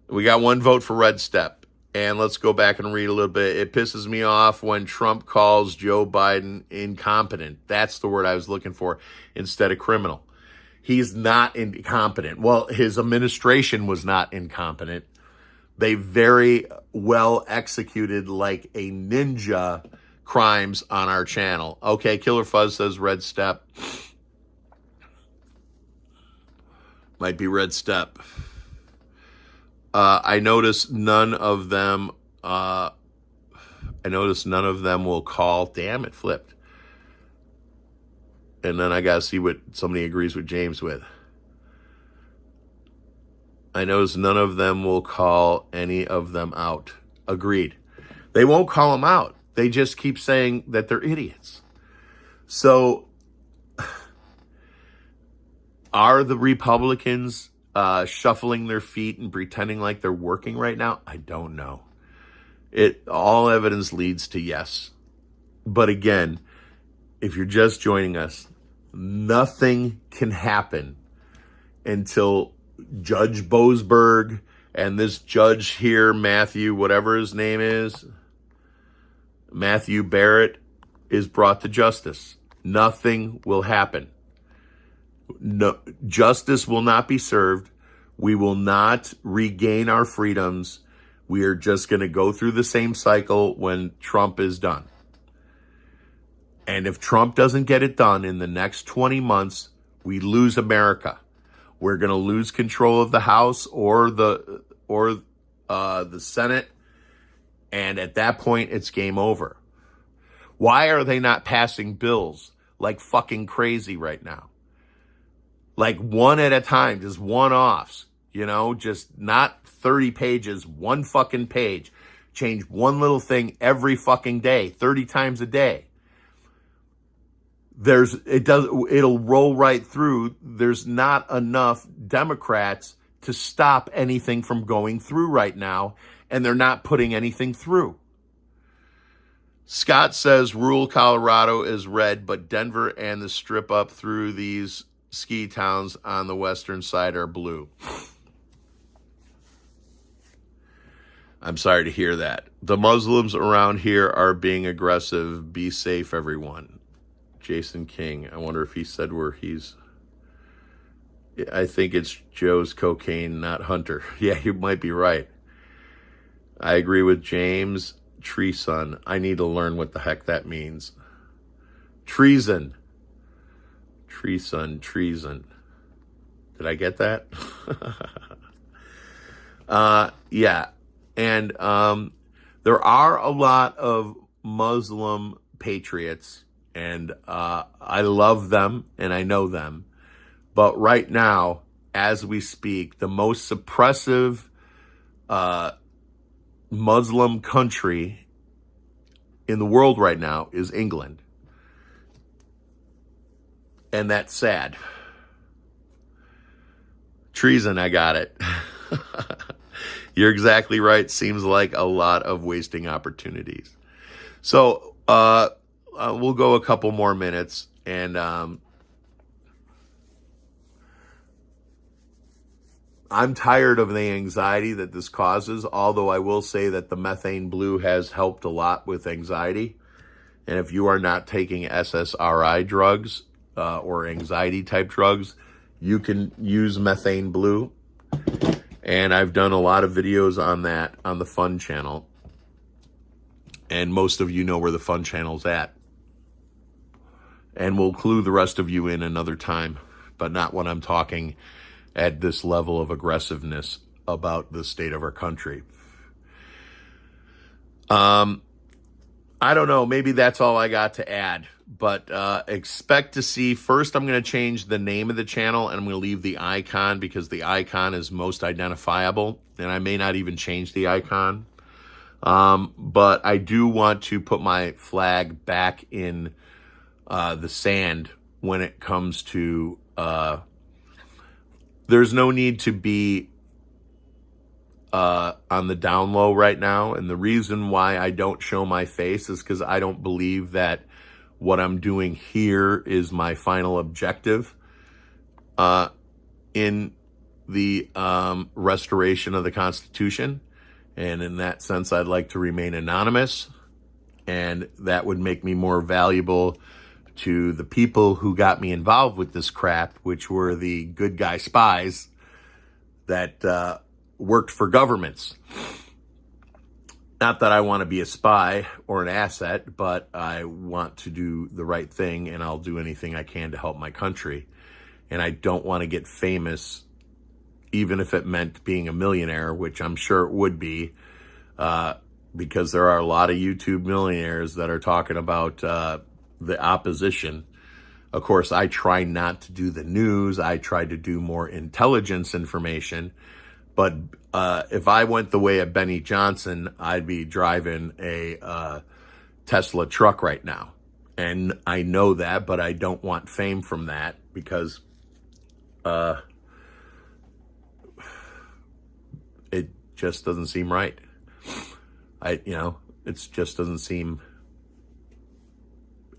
We got one vote for Red Step. And let's go back and read a little bit. It pisses me off when Trump calls Joe Biden incompetent. That's the word I was looking for, instead of criminal. He's not incompetent. Well, his administration was not incompetent. They very well executed like a ninja crimes on our channel. Okay, Killer Fuzz says Red Step. Might be Red Step. I notice none of them will call. Damn, it flipped. And then I got to see what somebody agrees with James with. I notice none of them will call any of them out. Agreed. They won't call them out. They just keep saying that they're idiots. So are the Republicans shuffling their feet and pretending like they're working right now? I don't know. All evidence leads to yes. But again, if you're just joining us, nothing can happen until Judge Boasberg And this judge here, Matthew, whatever his name is, Matthew Barrett, is brought to justice. Nothing will happen. No, justice will not be served. We will not regain our freedoms. We are just going to go through the same cycle when Trump is done. And if Trump doesn't get it done in the next 20 months, we lose America. We're going to lose control of the House or the Senate, and at that point, it's game over. Why are they not passing bills like fucking crazy right now? Like one at a time, just one-offs, just not 30 pages, one fucking page. Change one little thing every fucking day, 30 times a day. It'll roll right through. There's not enough Democrats to stop anything from going through right now, and they're not putting anything through. Scott says rural Colorado is red, but Denver and the strip up through these ski towns on the western side are blue. I'm sorry to hear that. The Muslims around here are being aggressive. Be safe, everyone. Jason King. I wonder if he said where he's... I think it's Joe's cocaine, not Hunter. Yeah, you might be right. I agree with James. Treason. I need to learn what the heck that means. Treason. Treason. Did I get that? Yeah. And there are a lot of Muslim patriots, and I love them and I know them. But right now, as we speak, the most suppressive Muslim country in the world right now is England. And that's sad. Treason, I got it. You're exactly right. Seems like a lot of wasting opportunities. So we'll go a couple more minutes, and I'm tired of the anxiety that this causes, although I will say that the methane blue has helped a lot with anxiety. And if you are not taking SSRI drugs or anxiety type drugs, you can use methane blue. And I've done a lot of videos on that on the Fun channel. And most of you know where the Fun channel's at. And we'll clue the rest of you in another time, but not when I'm talking at this level of aggressiveness about the state of our country. I don't know. Maybe that's all I got to add. But expect to see, first I'm going to change the name of the channel, and I'm going to leave the icon because the icon is most identifiable. And I may not even change the icon. But I do want to put my flag back in the sand when it comes to... there's no need to be on the down low right now. And the reason why I don't show my face is because I don't believe that what I'm doing here is my final objective in the restoration of the Constitution. And in that sense, I'd like to remain anonymous. And that would make me more valuable to the people who got me involved with this crap, which were the good guy spies that worked for governments. Not that I want to be a spy or an asset, but I want to do the right thing, and I'll do anything I can to help my country. And I don't want to get famous, even if it meant being a millionaire, which I'm sure it would be, because there are a lot of YouTube millionaires that are talking about the opposition. Of course, I try not to do the news. I try to do more intelligence information. But if I went the way of Benny Johnson, I'd be driving a Tesla truck right now. And I know that, but I don't want fame from that because it just doesn't seem right. It just doesn't seem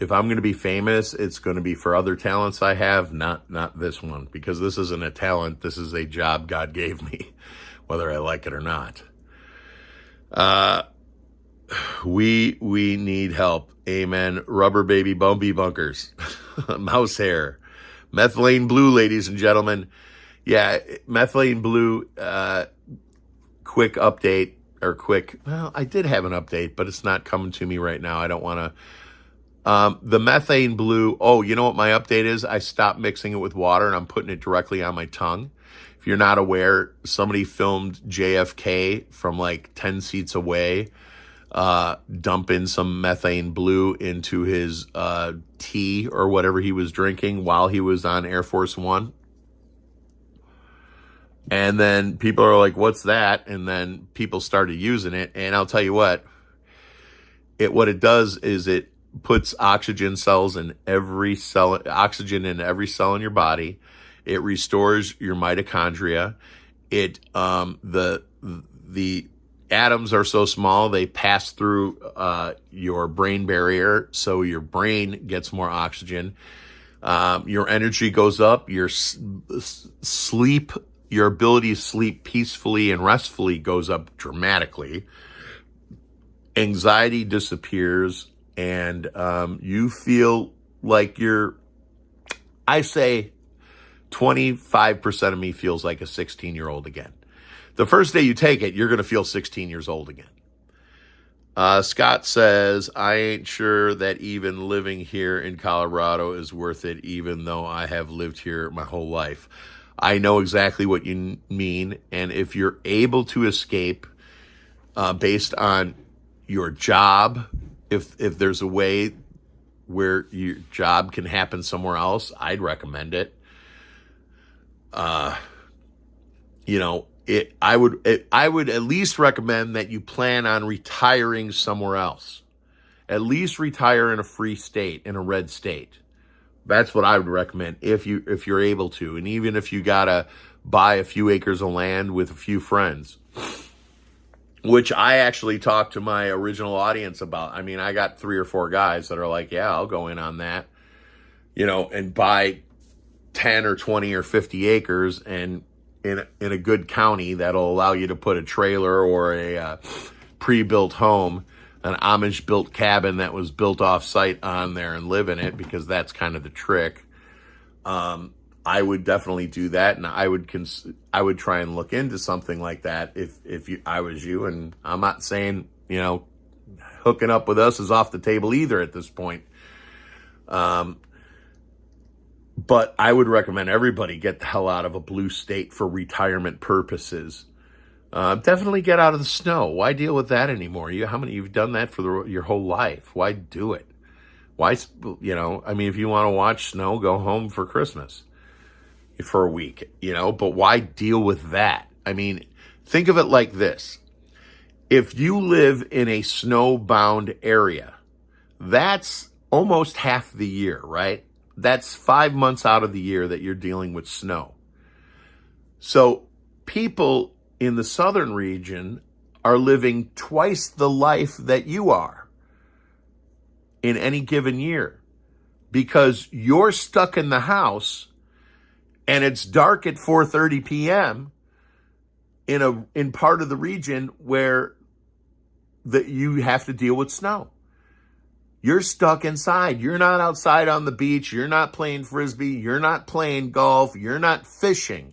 if I'm going to be famous, it's going to be for other talents I have, not this one, because this isn't a talent. This is a job God gave me, whether I like it or not. We need help. Amen. Rubber baby bumpy bunkers, mouse hair, methylene blue, ladies and gentlemen. Yeah, methylene blue. Quick update or quick. Well, I did have an update, but it's not coming to me right now. I don't want to. The methane blue. Oh, you know what my update is? I stopped mixing it with water and I'm putting it directly on my tongue. If you're not aware, somebody filmed JFK from like 10 seats away, dumping some methane blue into his tea or whatever he was drinking while he was on Air Force One. And then people are like, what's that? And then people started using it. And I'll tell you what it does is it puts oxygen in every cell in your body. It restores your mitochondria. It the atoms are so small they pass through your brain barrier, so your brain gets more oxygen. Your energy goes up. Your sleep, your ability to sleep peacefully and restfully goes up dramatically. Anxiety disappears, and you feel like I say 25% of me feels like a 16-year-old again. The first day you take it, you're going to feel 16 years old again. Scott says, I ain't sure that even living here in Colorado is worth it, even though I have lived here my whole life. I know exactly what you mean, and if you're able to escape based on your job, if there's a way where your job can happen somewhere else, I'd recommend it. I would at least recommend that you plan on retiring somewhere else. At least retire in a free state, in a red state. That's what I would recommend if you're able to. And even if you gotta buy a few acres of land with a few friends, which I actually talked to my original audience about. I mean, I got 3 or 4 guys that are like, yeah, I'll go in on that, and buy 10 or 20 or 50 acres and in a good county that'll allow you to put a trailer or a pre-built home, an Amish-built cabin that was built off-site on there and live in it, because that's kind of the trick. I would definitely do that, and I would try and look into something like that if I was you. And I'm not saying hooking up with us is off the table either at this point. But I would recommend everybody get the hell out of a blue state for retirement purposes. Definitely get out of the snow. Why deal with that anymore? You've done that for your whole life. Why do it? Why, if you want to watch snow, go home for Christmas for a week, but why deal with that? I mean, think of it like this. If you live in a snowbound area, that's almost half the year, right? That's 5 months out of the year that you're dealing with snow. So people in the southern region are living twice the life that you are in any given year, because you're stuck in the house and it's dark at 4:30 p.m. in part of the region where you have to deal with snow. You're stuck inside. You're not outside on the beach. You're not playing frisbee. You're not playing golf. You're not fishing.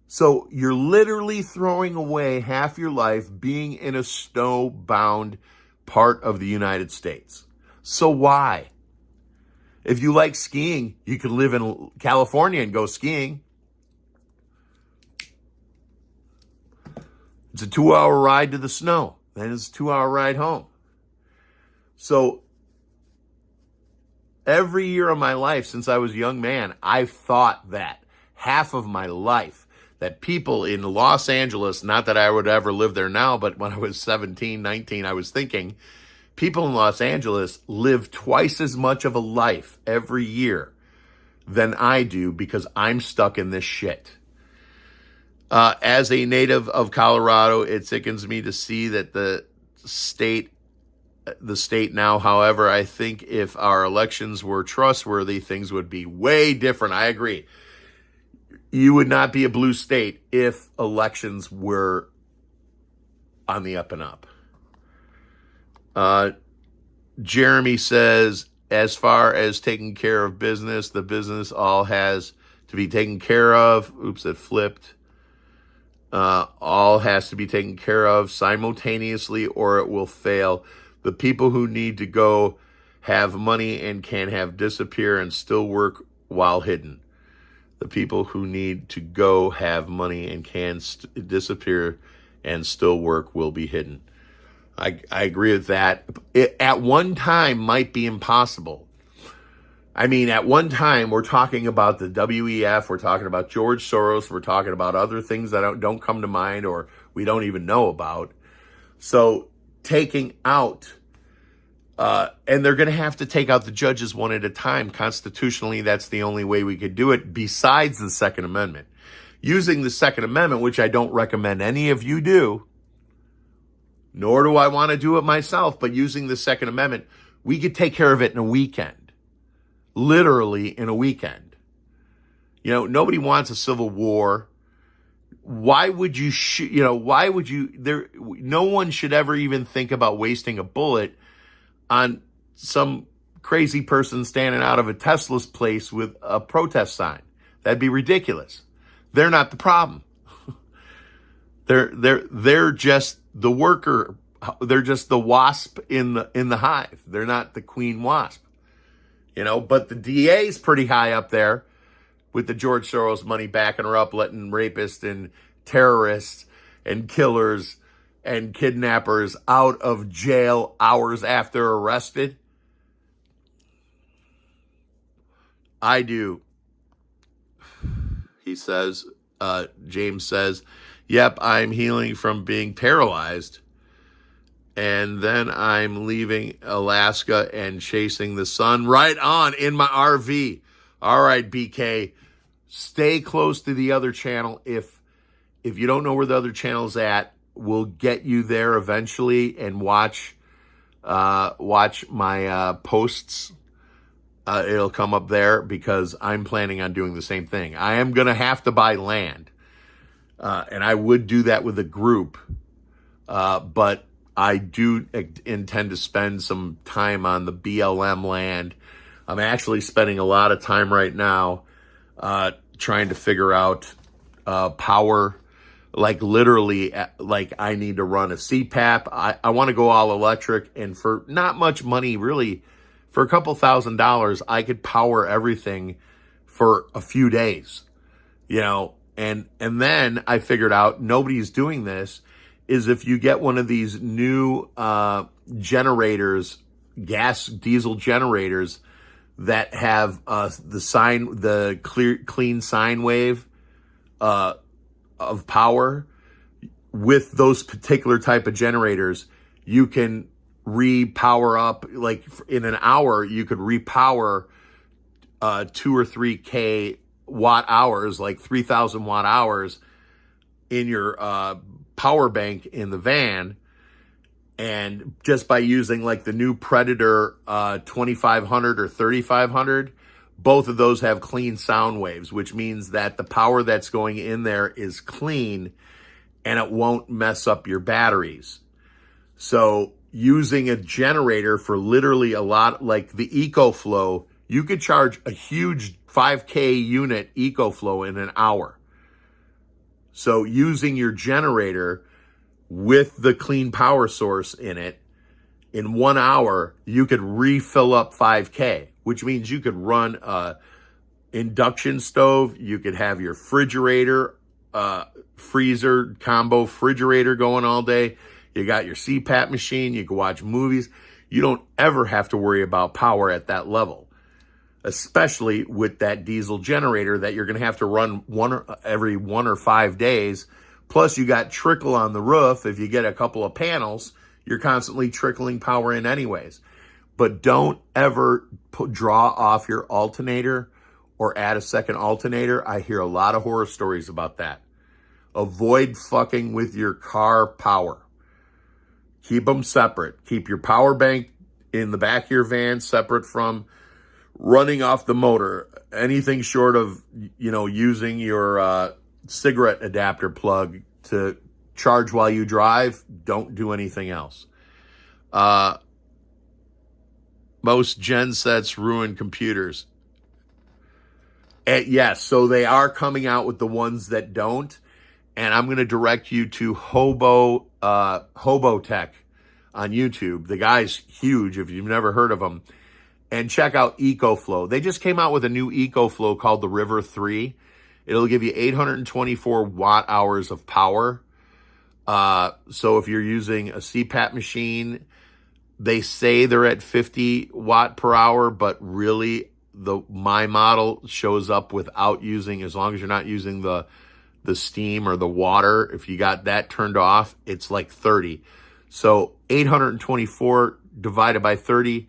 So you're literally throwing away half your life being in a snow-bound part of the United States. So why? If you like skiing, you can live in California and go skiing. It's a 2-hour ride to the snow. Then it's a 2-hour ride home. So every year of my life since I was a young man, I've thought that half of my life that people in Los Angeles, not that I would ever live there now, but when I was 17, 19, I was thinking people in Los Angeles live twice as much of a life every year than I do, because I'm stuck in this shit. As a native of Colorado, it sickens me to see that the state the state now. However, I think if our elections were trustworthy, things would be way different. I agree. You would not be a blue state if elections were on the up and up. Jeremy says, as far as taking care of business, the business all has to be taken care of. Oops, it flipped. All has to be taken care of simultaneously or it will fail. The people who need to go have money and can have disappear and still work while hidden. The people who need to go have money and can disappear and still work will be hidden. I agree with that. It, at one time, might be impossible. I mean, at one time, we're talking about the WEF, we're talking about George Soros, we're talking about other things that don't come to mind or we don't even know about. So taking out, and they're going to have to take out the judges one at a time. Constitutionally, that's the only way we could do it besides the Second Amendment. Using the Second Amendment, which I don't recommend any of you do, nor do I want to do it myself, but using the Second Amendment, we could take care of it in a weekend. Literally in a weekend. You know, nobody wants a civil war. Why would you no one should ever even think about wasting a bullet on some crazy person standing out of a Tesla's place with a protest sign. That'd be ridiculous. They're not the problem. They're just the worker. They're just the wasp in the hive. They're not the queen wasp. You know, but the DA's pretty high up there with the George Soros money backing her up, letting rapists and terrorists and killers and kidnappers out of jail hours after arrested. I do. He says, James says, yep, I'm healing from being paralyzed. And then I'm leaving Alaska and chasing the sun right on in my RV. All right, BK, stay close to the other channel. If you don't know where the other channel's at, we'll get you there eventually and watch my posts. It'll come up there because I'm planning on doing the same thing. I am going to have to buy land. And I would do that with a group. But I do intend to spend some time on the BLM land. I'm actually spending a lot of time right now trying to figure out power, like literally, like I need to run a CPAP. I want to go all electric, and for not much money, really, for a couple $1,000s, I could power everything for a few days, you know. And then I figured out nobody's doing this. Is if you get one of these new generators, diesel generators that have the clean sine wave of power, with those particular type of generators, you can repower up, like in an hour, you could repower 2 or 3K watt hours, like 3,000 watt hours in your power bank in the van. And just by using like the new Predator 2500 or 3500, both of those have clean sound waves, which means that the power that's going in there is clean and it won't mess up your batteries. So using a generator for literally a lot, like the EcoFlow, you could charge a huge 5K unit EcoFlow in an hour. So using your generator with the clean power source in it, in 1 hour, you could refill up 5K, which means you could run a induction stove. You could have your refrigerator, freezer combo refrigerator going all day. You got your CPAP machine. You can watch movies. You don't ever have to worry about power at that level, especially with that diesel generator that you're going to have to run every 1 or 5 days. Plus, you got trickle on the roof. If you get a couple of panels, you're constantly trickling power in anyways. But don't ever draw off your alternator or add a second alternator. I hear a lot of horror stories about that. Avoid fucking with your car power. Keep them separate. Keep your power bank in the back of your van separate from running off the motor. Anything short of, using your cigarette adapter plug to charge while you drive, don't do anything else. Most gen sets ruin computers. Yes, so they are coming out with the ones that don't. And I'm going to direct you to Hobo Tech on YouTube. The guy's huge if you've never heard of him. And check out EcoFlow. They just came out with a new EcoFlow called the River 3. It'll give you 824 watt hours of power. So if you're using a CPAP machine, they say they're at 50 watt per hour, but really my model shows up without using, as long as you're not using the steam or the water. If you got that turned off, it's like 30. So 824 divided by 30,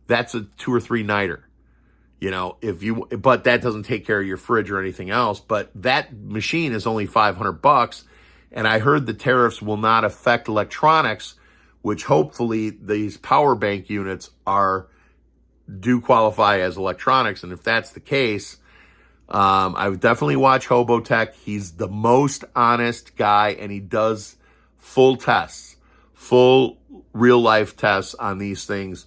that's a 2 or 3 nighter. But that doesn't take care of your fridge or anything else. But that machine is only $500. And I heard the tariffs will not affect electronics, which hopefully these power bank units do qualify as electronics. And if that's the case, I would definitely watch Hobotech. He's the most honest guy, and he does full tests, full real life tests on these things.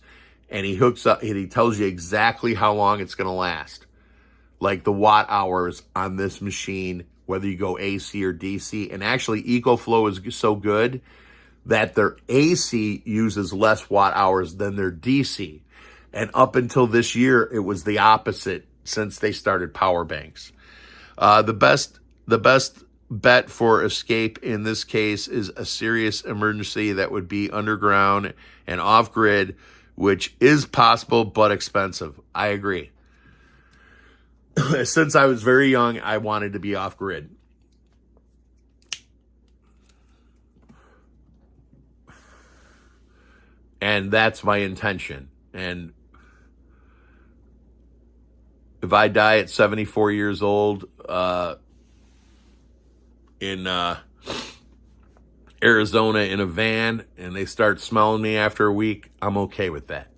And he hooks up and he tells you exactly how long it's going to last. Like the watt hours on this machine, whether you go AC or DC. And actually, EcoFlow is so good that their AC uses less watt hours than their DC. And up until this year, it was the opposite since they started power banks. The best bet for escape in this case is a serious emergency that would be underground and off-grid, which is possible but expensive. I agree. Since I was very young, I wanted to be off-grid. And that's my intention. And if I die at 74 years old in Arizona in a van and they start smelling me after a week, I'm okay with that.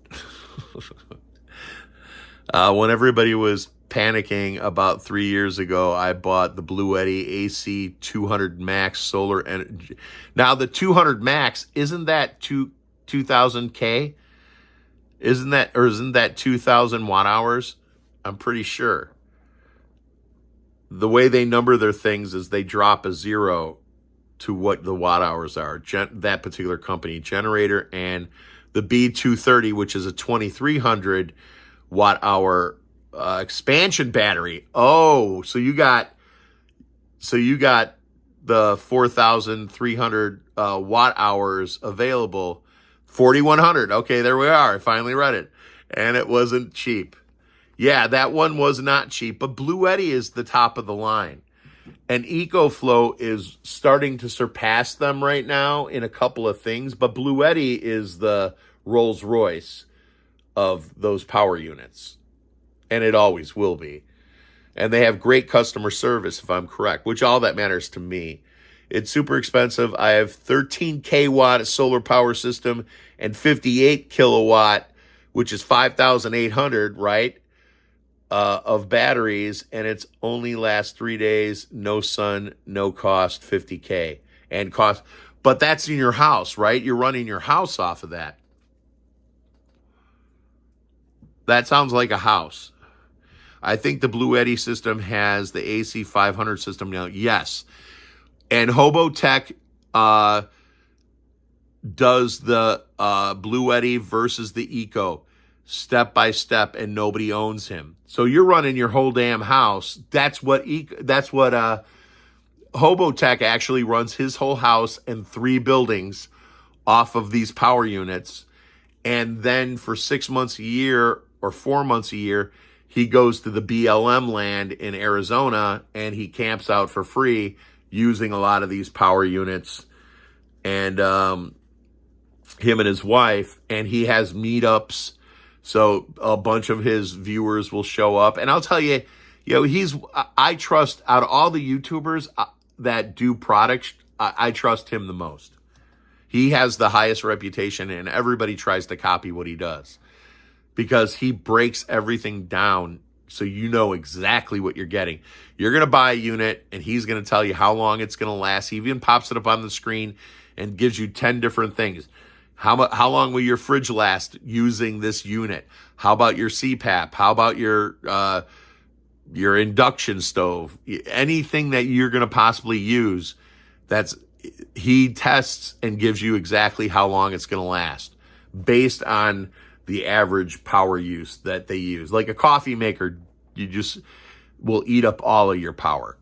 When everybody was panicking about 3 years ago, I bought the Bluetti AC 200 Max solar energy. Now the 200 Max, isn't that 2000K? Isn't that 2000 watt hours? I'm pretty sure. The way they number their things is they drop a 0 to what the watt hours are. That particular company, generator, and the B230, which is a 2300 watt hour expansion battery. Oh, so you got the 4,300 watt hours available. 4,100. Okay, there we are. I finally read it, and it wasn't cheap. Yeah, that one was not cheap, but Bluetti is the top of the line. And EcoFlow is starting to surpass them right now in a couple of things, but Bluetti is the Rolls Royce of those power units. And it always will be. And they have great customer service, if I'm correct, which all that matters to me. It's super expensive. I have 13 kW solar power system and 58 kilowatt, which is 5,800, right? Of batteries, and it's only lasts 3 days, no sun, no cost, 50K and cost. But that's in your house, right? You're running your house off of that. That sounds like a house. I think the Bluetti system has the AC 500 system now. Yes. And Hobotech does the Bluetti versus the Eco step by step, and nobody owns him. So you're running your whole damn house. That's what Hobotech actually runs his whole house and 3 buildings off of these power units. And then for 6 months a year or 4 months a year, he goes to the BLM land in Arizona and he camps out for free using a lot of these power units. And him and his wife, and he has meetups. So a bunch of his viewers will show up. And I'll tell you, I trust, out of all the YouTubers that do products, I trust him the most. he has the highest reputation, and everybody tries to copy what he does because he breaks everything down so you know exactly what you're getting. You're going to buy a unit, and he's going to tell you how long it's going to last. He even pops it up on the screen and gives you 10 different things. How long will your fridge last using this unit? How about your CPAP? How about your induction stove? Anything that you're going to possibly use, he tests and gives you exactly how long it's going to last based on the average power use that they use. Like a coffee maker, you just will eat up all of your power.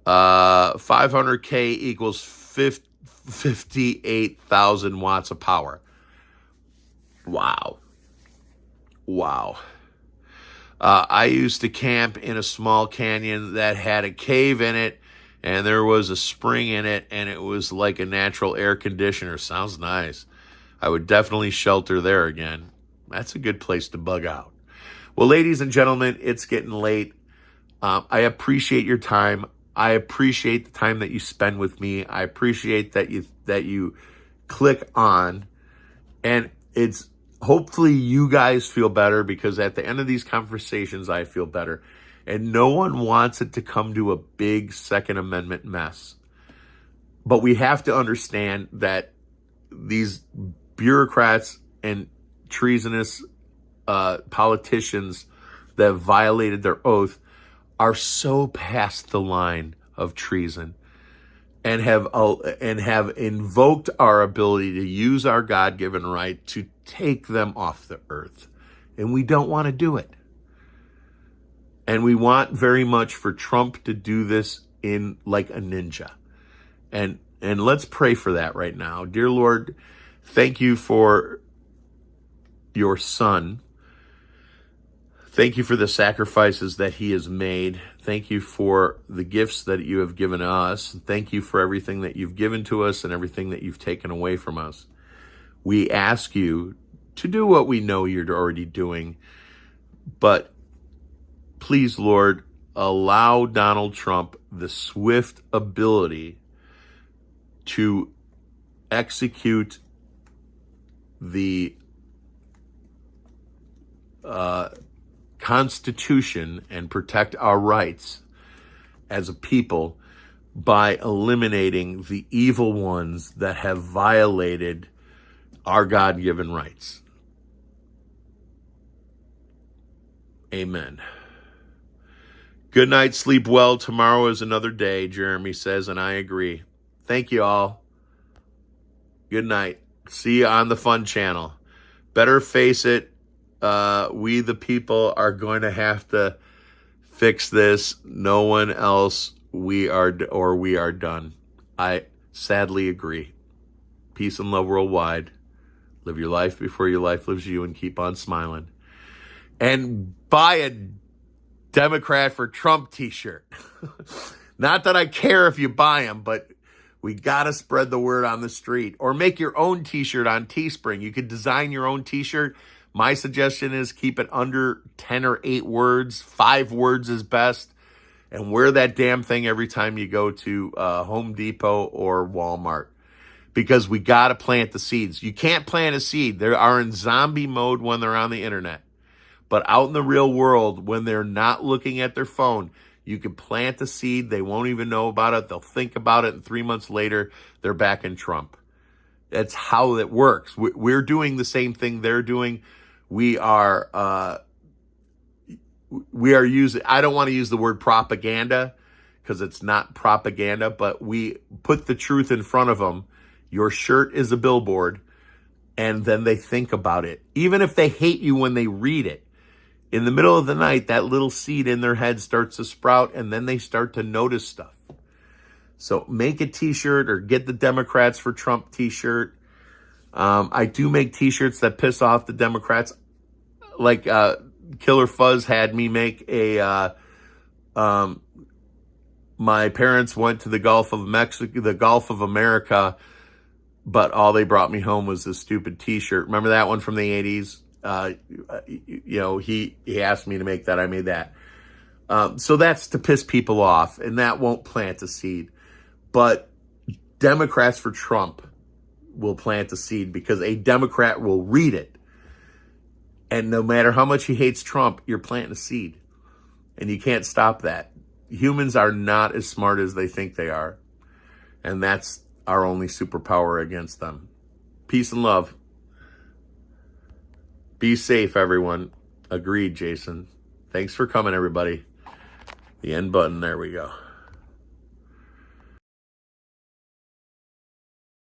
500K equals 58,000 watts of power. Wow. I used to camp in a small canyon that had a cave in it, and there was a spring in it, and it was like a natural air conditioner. Sounds nice. I would definitely shelter there again. That's a good place to bug out. Well, ladies and gentlemen, it's getting late. I appreciate your time. I appreciate the time that you spend with me. I appreciate that you click on, and it's hopefully you guys feel better, because at the end of these conversations, I feel better. And no one wants it to come to a big Second Amendment mess. But we have to understand that these bureaucrats and treasonous politicians that have violated their oath are so past the line of treason and have invoked our ability to use our God-given right to take them off the earth. And we don't want to do it. And we want very much for Trump to do this in like a ninja. And let's pray for that right now. Dear Lord, thank you for your son. Thank you for the sacrifices that he has made. Thank you for the gifts that you have given us. Thank you for everything that you've given to us and everything that you've taken away from us. We ask you to do what we know you're already doing, but please, Lord, allow Donald Trump the swift ability to execute the Constitution and protect our rights as a people by eliminating the evil ones that have violated our God-given rights. Amen. Good night, sleep well. Tomorrow is another day, Jeremy says, and I agree. Thank you all. Good night. See you on the Fun Channel. Better face it. We, the people, are going to have to fix this. No one else. We are done. I sadly agree. Peace and love worldwide. Live your life before your life lives you, and keep on smiling. And buy a Democrat for Trump t-shirt. Not that I care if you buy them, but we got to spread the word on the street. Or make your own t-shirt on Teespring. You could design your own t-shirt. My suggestion is keep it under 10 or 8 words. 5 words is best. And wear that damn thing every time you go to Home Depot or Walmart. Because we got to plant the seeds. You can't plant a seed. They are in zombie mode when they're on the internet. But out in the real world, when they're not looking at their phone, you can plant the seed. They won't even know about it. They'll think about it, and 3 months later, they're back in Trump. That's how it works. We're doing the same thing they're doing. We are using, I don't want to use the word propaganda because it's not propaganda, but we put the truth in front of them. Your shirt is a billboard, and then they think about it. Even if they hate you when they read it, in the middle of the night, that little seed in their head starts to sprout, and then they start to notice stuff. So make a t-shirt or get the Democrats for Trump t-shirt. I do make t-shirts that piss off the Democrats. Like Killer Fuzz had me make a, my parents went to the Gulf of Mexico, the Gulf of America, but all they brought me home was this stupid t-shirt. Remember that one from the 80s? He asked me to make that. I made that. So that's to piss people off, and that won't plant a seed. But Democrats for Trump, will plant a seed, because a Democrat will read it. And no matter how much he hates Trump, you're planting a seed. And you can't stop that. Humans are not as smart as they think they are. And that's our only superpower against them. Peace and love. Be safe, everyone. Agreed, Jason. Thanks for coming, everybody. The end button. There we go.